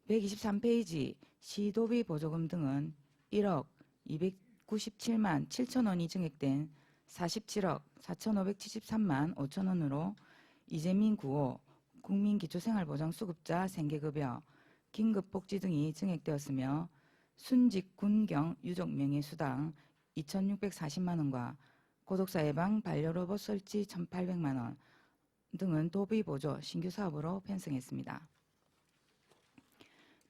123페이지 시도비 보조금 등은 1억 297만 7천원이 증액된 47억 4,573만 5천원으로 이재민 구호 국민기초생활보장수급자 생계급여, 긴급복지 등이 증액되었으며 순직군경 유족명예수당 2,640만 원과 고독사 예방 반려로봇 설치 1,800만 원 등은 도비보조 신규 사업으로 편성했습니다.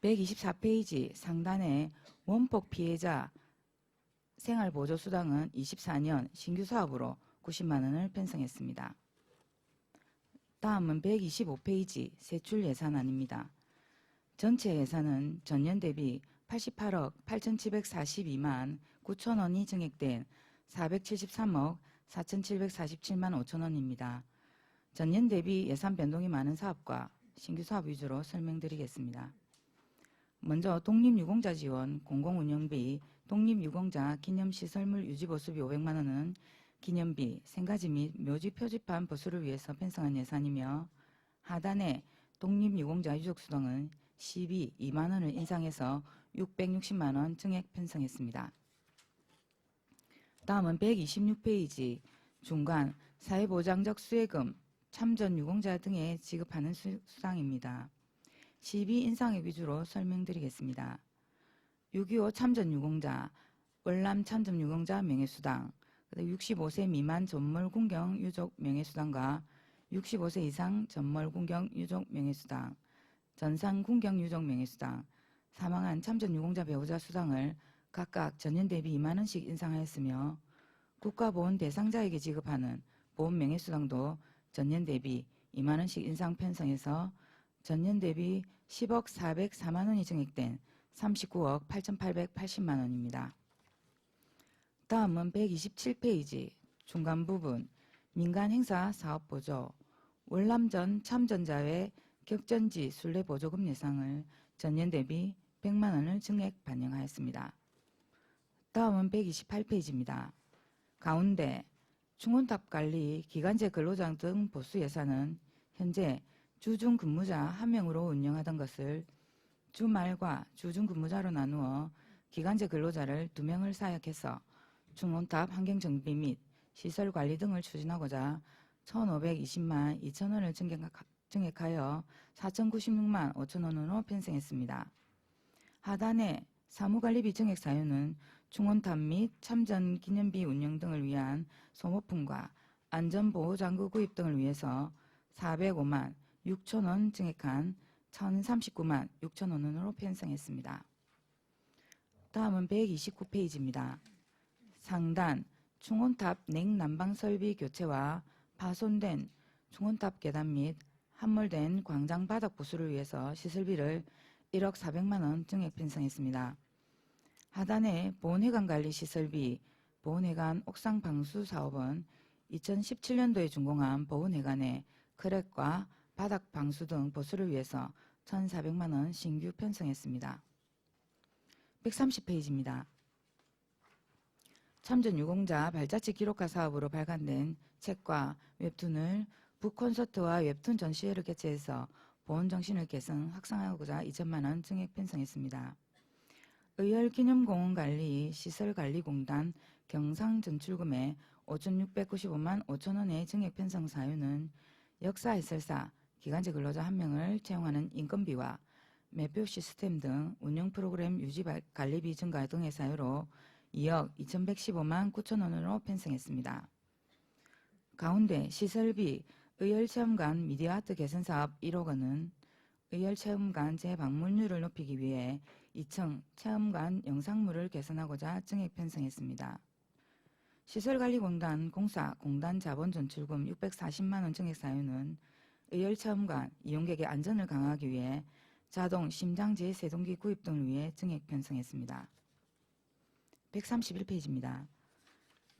124페이지 상단에 원폭 피해자 생활보조수당은 24년 신규 사업으로 90만 원을 편성했습니다. 다음은 125페이지 세출 예산안입니다. 전체 예산은 전년 대비 88억 8,742만 9천원이 증액된 473억 4,747만 5천원입니다. 전년 대비 예산 변동이 많은 사업과 신규 사업 위주로 설명드리겠습니다. 먼저 독립유공자 지원, 공공운영비, 독립유공자 기념시설물 유지보수비 500만 원은 기념비, 생가지 및 묘지 표지판 보수를 위해서 편성한 예산이며 하단에 독립유공자 유족수당은 2만 원을 인상해서 660만 원 증액 편성했습니다. 다음은 126페이지 중간 사회보장적 수혜금 참전 유공자 등에 지급하는 수당입니다. 12 인상액 위주로 설명드리겠습니다. 6.25 참전 유공자, 월남 참전 유공자 명예수당, 65세 미만 전몰 군경 유족 명예수당과 65세 이상 전몰 군경 유족 명예수당, 전상 군경 유족 명예수당, 사망한 참전 유공자 배우자 수당을 각각 전년 대비 2만 원씩 인상하였으며 국가보훈 대상자에게 지급하는 보훈 명예수당도 전년 대비 2만 원씩 인상 편성해서 전년 대비 10억 404만 원이 증액된 39억 8,880만 원입니다. 다음은 127페이지 중간 부분 민간 행사 사업 보조 월남전 참전자의 격전지 순례 보조금 예상을 전년 대비 100만 원을 증액 반영하였습니다. 다음은 128페이지입니다. 가운데 중원탑 관리 기간제 근로자 등 보수 예산은 현재 주중 근무자 1명으로 운영하던 것을 주말과 주중 근무자로 나누어 기간제 근로자를 2명을 사역해서 중원탑 환경정비 및 시설 관리 등을 추진하고자 1,520만 2천 원을 증액하여 4,096만 5천 원으로 편성했습니다. 하단의 사무관리비 증액 사유는 중원탑 및 참전 기념비 운영 등을 위한 소모품과 안전보호장구 구입 등을 위해서 405만 6천 원 증액한 1,039만 6천 원으로 편성했습니다. 다음은 129페이지입니다. 상단 중원탑 냉난방 설비 교체와 파손된 중원탑 계단 및 함몰된 광장 바닥 보수를 위해서 시설비를 1억 400만 원 증액 편성했습니다. 하단의 보훈회관 관리 시설비 보훈회관 옥상 방수 사업은 2017년도에 준공한 보훈회관의 크랙과 바닥 방수 등 보수를 위해서 1,400만 원 신규 편성했습니다. 130페이지입니다. 참전 유공자 발자취 기록화 사업으로 발간된 책과 웹툰을 북콘서트와 웹툰 전시회를 개최해서 보훈 정신을 개선 확산하고자 2천만 원 증액 편성했습니다. 의열기념공원관리 시설관리공단 경상전출금에 5,695만 5천 원의 증액 편성 사유는 역사해설사 기간제 근로자 1명을 채용하는 인건비와 매표 시스템 등 운영 프로그램 유지 관리비 증가 등의 사유로 2억 2,115만 9천 원으로 편성했습니다. 가운데 시설비 의열체험관 미디어아트 개선사업 1억 원은 의열체험관 재방문율을 높이기 위해 2층 체험관 영상물을 개선하고자 증액 편성했습니다. 시설관리공단 공사 공단 자본 전출금 640만 원 증액 사유는 의열체험관 이용객의 안전을 강화하기 위해 자동 심장제 세동기 구입 등을 위해 증액 편성했습니다. 131페이지입니다.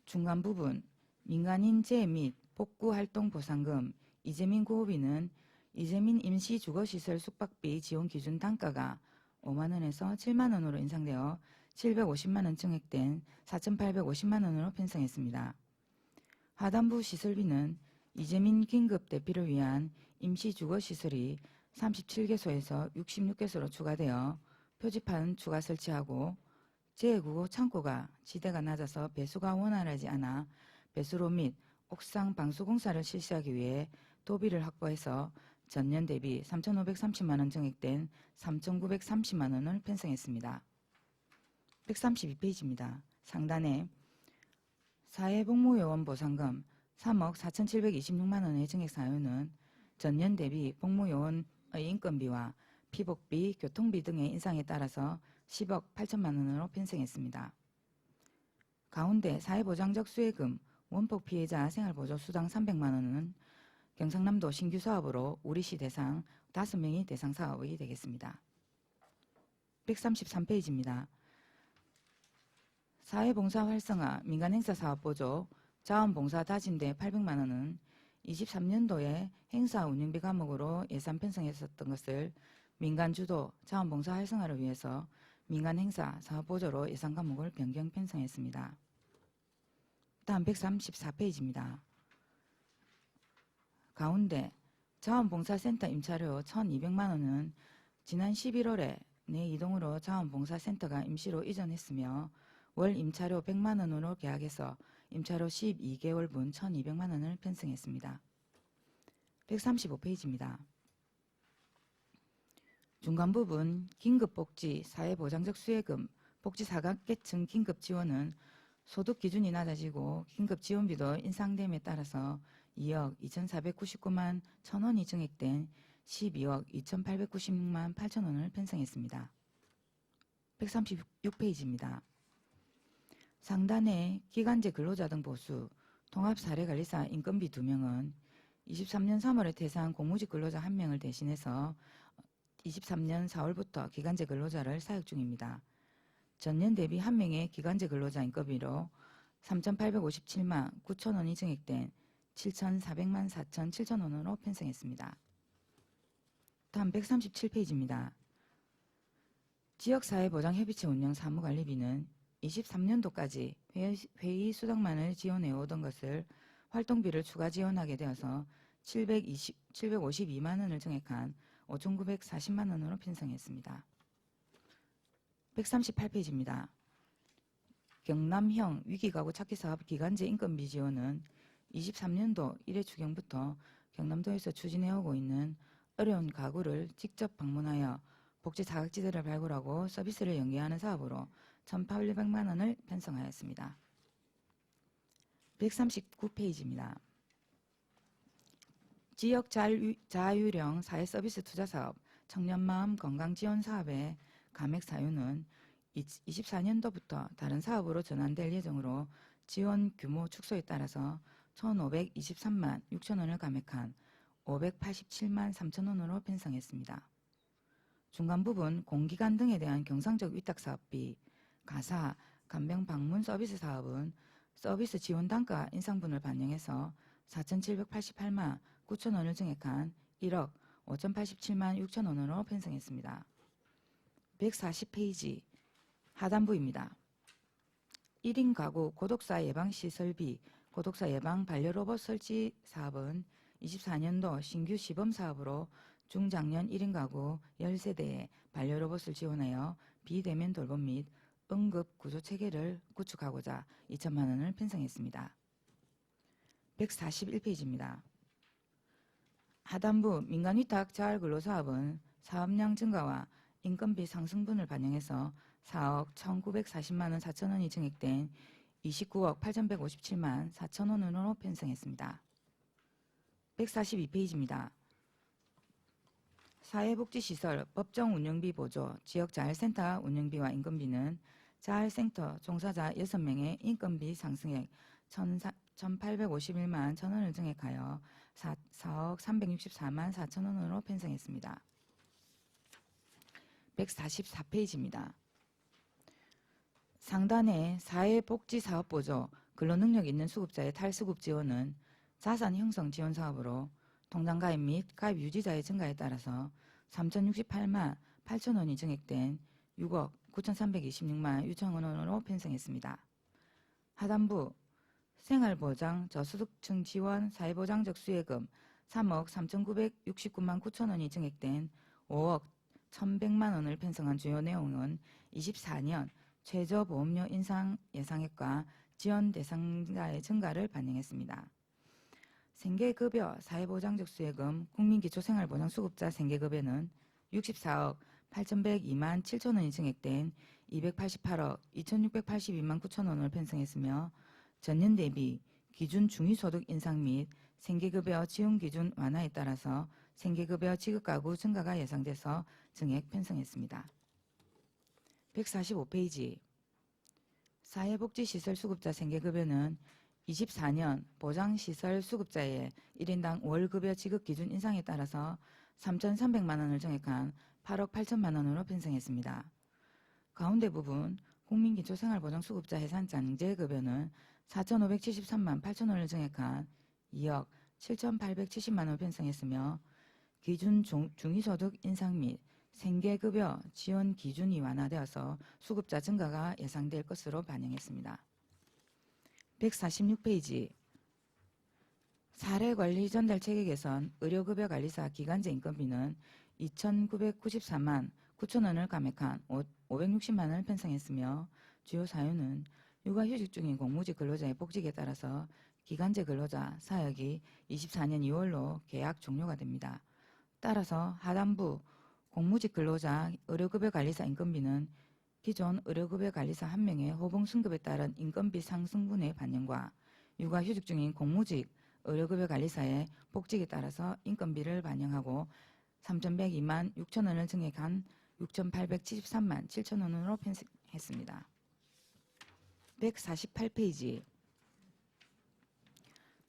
중간 부분 민간인 재 및 복구활동 보상금 이재민 구호비는 이재민 임시주거시설 숙박비 지원 기준 단가가 5만 원에서 7만 원으로 인상되어 750만 원 증액된 4,850만 원으로 편성했습니다. 하단부 시설비는 이재민 긴급 대피를 위한 임시주거시설이 37개소에서 66개소로 추가되어 표지판 추가 설치하고 제9호 창고가 지대가 낮아서 배수가 원활하지 않아 배수로 및 옥상 방수 공사를 실시하기 위해 도비를 확보해서 전년 대비 3,530만 원 증액된 3,930만 원을 편성했습니다. 132페이지입니다. 상단에 사회복무요원 보상금 3억 4,726만 원의 증액 사유는 전년 대비 복무요원의 인건비와 피복비, 교통비 등의 인상에 따라서 10억 8천만 원으로 편성했습니다. 가운데 사회보장적 수혜금 원폭 피해자 생활보조 수당 300만 원은 경상남도 신규 사업으로 우리시 대상 5명이 대상 사업이 되겠습니다. 133페이지입니다. 사회봉사 활성화 민간행사 사업보조 자원봉사 다짐대 800만 원은 23년도에 행사 운영비 과목으로 예산 편성했었던 것을 민간주도 자원봉사 활성화를 위해서 민간행사 사업보조로 예산 과목을 변경 편성했습니다. 다음 134페이지입니다. 가운데 자원봉사센터 임차료 1,200만 원은 지난 11월에 내 이동으로 자원봉사센터가 임시로 이전했으며 월 임차료 100만 원으로 계약해서 임차료 12개월분 1,200만 원을 편성했습니다. 135페이지입니다. 중간 부분 긴급복지 사회보장적 수혜금 복지 사각계층 긴급지원은 소득 기준이 낮아지고 긴급지원비도 인상됨에 따라서 2억 2,499만 1,000원이 증액된 12억 2,896만 8천 원을 편성했습니다. 136페이지입니다. 상단의 기간제 근로자 등 보수 통합사례관리사 인건비 2명은 23년 3월에 퇴사한 공무직 근로자 1명을 대신해서 23년 4월부터 기간제 근로자를 사역 중입니다. 전년 대비 1명의 기간제 근로자 인건비로 3,857만 9천 원이 증액된 7,400만 4천 7천 원으로 편성했습니다. 다음 137페이지입니다. 지역사회보장협의체 운영 사무관리비는 23년도까지 회의 수당만을 지원해오던 것을 활동비를 추가 지원하게 되어서 752만 원을 증액한 5,940만 원으로 편성했습니다. 138페이지입니다. 경남형 위기가구 찾기 사업 기간제 인건비 지원은 23년도 1회 추경부터 경남도에서 추진해오고 있는 어려운 가구를 직접 방문하여 복지 사각지대를 발굴하고 서비스를 연계하는 사업으로 1,800만 원을 편성하였습니다. 139페이지입니다. 지역 자유형 사회서비스 투자사업 청년마음 건강지원사업의 감액 사유는 24년도부터 다른 사업으로 전환될 예정으로 지원 규모 축소에 따라서 1,523만 6천 원을 감액한 587만 3천 원으로 편성했습니다. 중간 부분 공기관 등에 대한 경상적 위탁사업비, 가사, 간병 방문 서비스 사업은 서비스 지원 단가 인상분을 반영해서 4,788만 9천 원을 증액한 1억 5,087만 6천 원으로 편성했습니다. 140페이지 하단부입니다. 1인 가구 고독사 예방 시설비, 고독사 예방 반려로봇 설치 사업은 24년도 신규 시범 사업으로 중장년 1인 가구 10세대에 반려로봇을 지원하여 비대면 돌봄 및 응급 구조 체계를 구축하고자 2천만 원을 편성했습니다. 141페이지입니다. 하단부 민간위탁 자활근로사업은 사업량 증가와 인건비 상승분을 반영해서 4억 1,940만 원 4천 원이 증액된 29억 8,157만 4천 원으로 편성했습니다. 142페이지입니다. 사회복지시설 법정 운영비 보조 지역자활센터 운영비와 인건비는 자활센터 종사자 6명의 인건비 상승액 1,851만 1천 원을 증액하여 4억 364만 4천 원으로 편성했습니다. 144페이지입니다. 상단의 사회복지사업보조 근로능력 있는 수급자의 탈수급 지원은 자산 형성 지원 사업으로 통장 가입 및 가입 유지자의 증가에 따라서 3,068만 8천 원이 증액된 6억 9,326만 6천 원으로 편성했습니다. 하단부 생활보장 저소득층 지원 사회보장적 수혜금 3억 3,969만 9천 원이 증액된 5억 1,100만 원을 편성한 주요 내용은 24년 최저보험료 인상 예상액과 지원 대상자의 증가를 반영했습니다. 생계급여 사회보장적 수혜금 국민기초생활보장수급자 생계급여는 64억 8,102만 7천 원이 증액된 288억 2,682만 9천 원을 편성했으며 전년 대비 기준 중위소득 인상 및 생계급여 지원 기준 완화에 따라서 생계급여 지급가구 증가가 예상돼서 증액 편성했습니다. 145페이지 사회복지시설 수급자 생계급여는 24년 보장시설 수급자의 1인당 월급여 지급 기준 인상에 따라서 3,300만 원을 증액한 8억 8천만 원으로 편성했습니다. 가운데 부분 국민기초생활보장수급자 해산장제급여는 4,573만 8천 원을 증액한 2억 7,870만 원을 편성했으며 기준 중위소득 인상 및 생계급여 지원 기준이 완화되어서 수급자 증가가 예상될 것으로 반영했습니다. 146페이지 사례관리 전달 체계 개선, 의료급여관리사 기간제 인건비는 2,994만 9천 원을 감액한 560만 원을 편성했으며 주요 사유는 육아휴직 중인 공무직 근로자의 복직에 따라서 기간제 근로자 사역이 24년 2월로 계약 종료가 됩니다. 따라서 하단부 공무직 근로자 의료급여관리사 인건비는 기존 의료급여관리사 1명의 호봉 승급에 따른 인건비 상승분의 반영과 육아휴직 중인 공무직 의료급여관리사의 복직에 따라서 인건비를 반영하고 3,102만 6천 원을 증액한 6,873만 7천 원으로 편성했습니다. 148페이지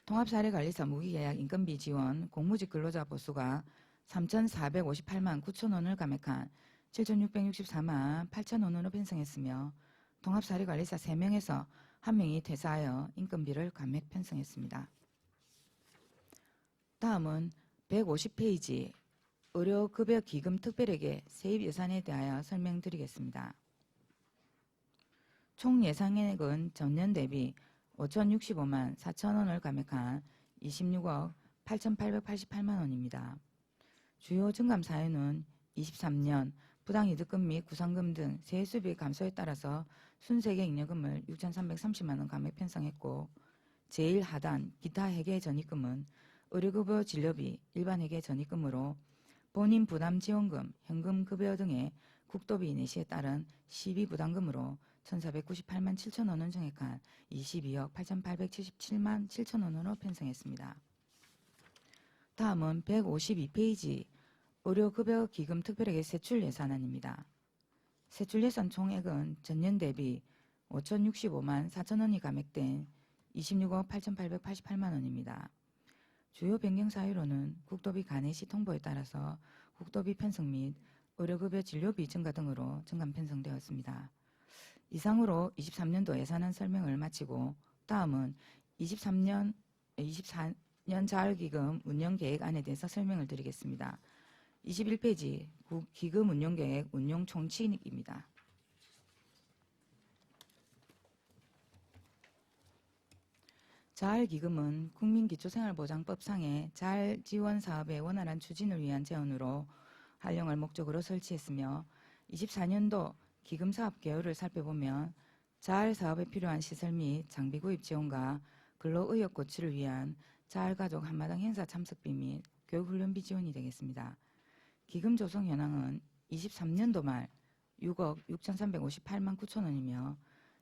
통합사례관리사 무기계약 인건비 지원 공무직 근로자 보수가 3,458만 9천 원을 감액한 7,664만 8천 원으로 편성했으며 통합사례관리사 3명에서 1명이 퇴사하여 인건비를 감액 편성했습니다. 다음은 150페이지 의료급여기금 특별회계 세입 예산에 대하여 설명드리겠습니다. 총 예상액은 전년 대비 5,065만 4천 원을 감액한 26억 8,888만 원입니다. 주요 증감 사유는 23년 부당이득금 및 구상금 등 세수비 감소에 따라서 순세계 잉여금을 6,330만 원 감액 편성했고 제1하단 기타 회계 전입금은 의료급여 진료비 일반 회계 전입금으로 본인 부담 지원금, 현금 급여 등의 국도비 내시에 따른 시비 부담금으로 1,498만 7천 원을 증액한 22억 8,877만 7천 원으로 편성했습니다. 다음은 152페이지 의료급여기금 특별회계 세출 예산안입니다. 세출 예산 총액은 전년 대비 5,065만 4천 원이 감액된 26억 8,888만 원입니다. 주요 변경 사유로는 국도비 간해시 통보에 따라서 국도비 편성 및 의료급여 진료비 증가 등으로 증감 편성되었습니다. 이상으로 23년도 예산안 설명을 마치고 다음은 24년 자활기금 운영계획안에 대해서 설명을 드리겠습니다. 21페이지 기금 운영계획 운용 총칙입니다. 자활기금은 국민기초생활보장법상의 자활지원사업의 원활한 추진을 위한 재원으로 활용할 목적으로 설치했으며 24년도 기금사업 개요를 살펴보면 자활사업에 필요한 시설 및 장비 구입 지원과 근로의욕 고취를 위한 자활가족 한마당 행사 참석비 및 교육훈련비 지원이 되겠습니다. 기금 조성 현황은 23년도 말 6억 6,358만 9천 원이며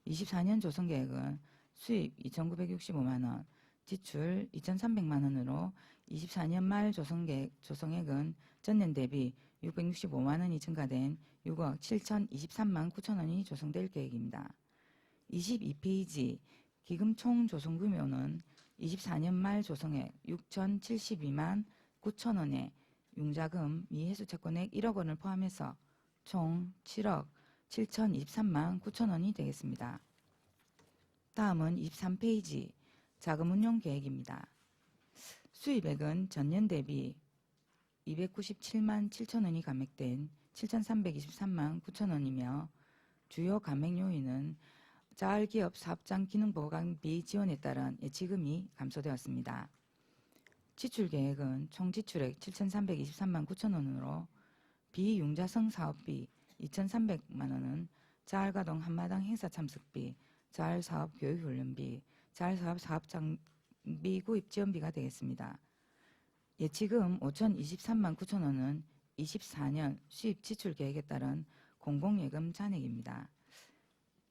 24년 조성계획은 수입 2,965만 원, 지출 2,300만 원으로 24년 말 조성액은 전년 대비 665만 원이 증가된 6억 7,023만 9천 원이 조성될 계획입니다. 22페이지 기금 총 조성 규모는 24년 말 조성액 6,072만 9천 원에 융자금 미해수 채권액 1억 원을 포함해서 총 7억 7,023만 9천 원이 되겠습니다. 다음은 23페이지 자금운용 계획입니다. 수입액은 전년 대비 297만 7천 원이 감액된 7,323만 9천 원이며 주요 감액 요인은 자활기업 사업장 기능보강비 지원에 따른 예치금이 감소되었습니다. 지출 계획은 총 지출액 7,323만 9천 원으로 비융자성 사업비 2,300만 원은 자활가동 한마당 행사 참석비, 자활사업 교육훈련비, 자활사업 사업장비 구입 지원비가 되겠습니다. 예치금 5,023만 9천 원은 24년 수입 지출 계획에 따른 공공예금 잔액입니다.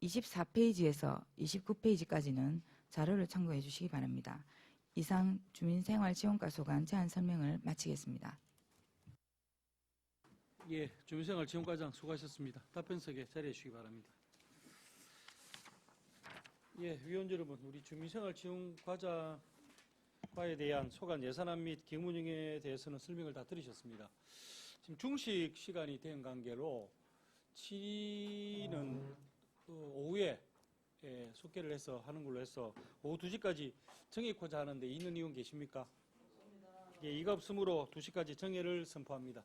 24페이지에서 29페이지까지는 자료를 참고해 주시기 바랍니다. 이상 주민생활지원과 소관 제안 설명을 마치겠습니다. 예, 주민생활지원과장 수고하셨습니다. 답변석에 자리해 주시기 바랍니다. 예, 위원 여러분, 우리 주민생활지원과에 대한 소관 예산안 및 기금 운영에 대해서는 설명을 다 들으셨습니다. 지금 중식 시간이 된 관계로 질의는 오후에 속개를 해서 하는 걸로 해서 오후 2시까지 정해고자 하는데 있는 의원 계십니까? 예, 이가 없으므로 2시까지 정해를 선포합니다.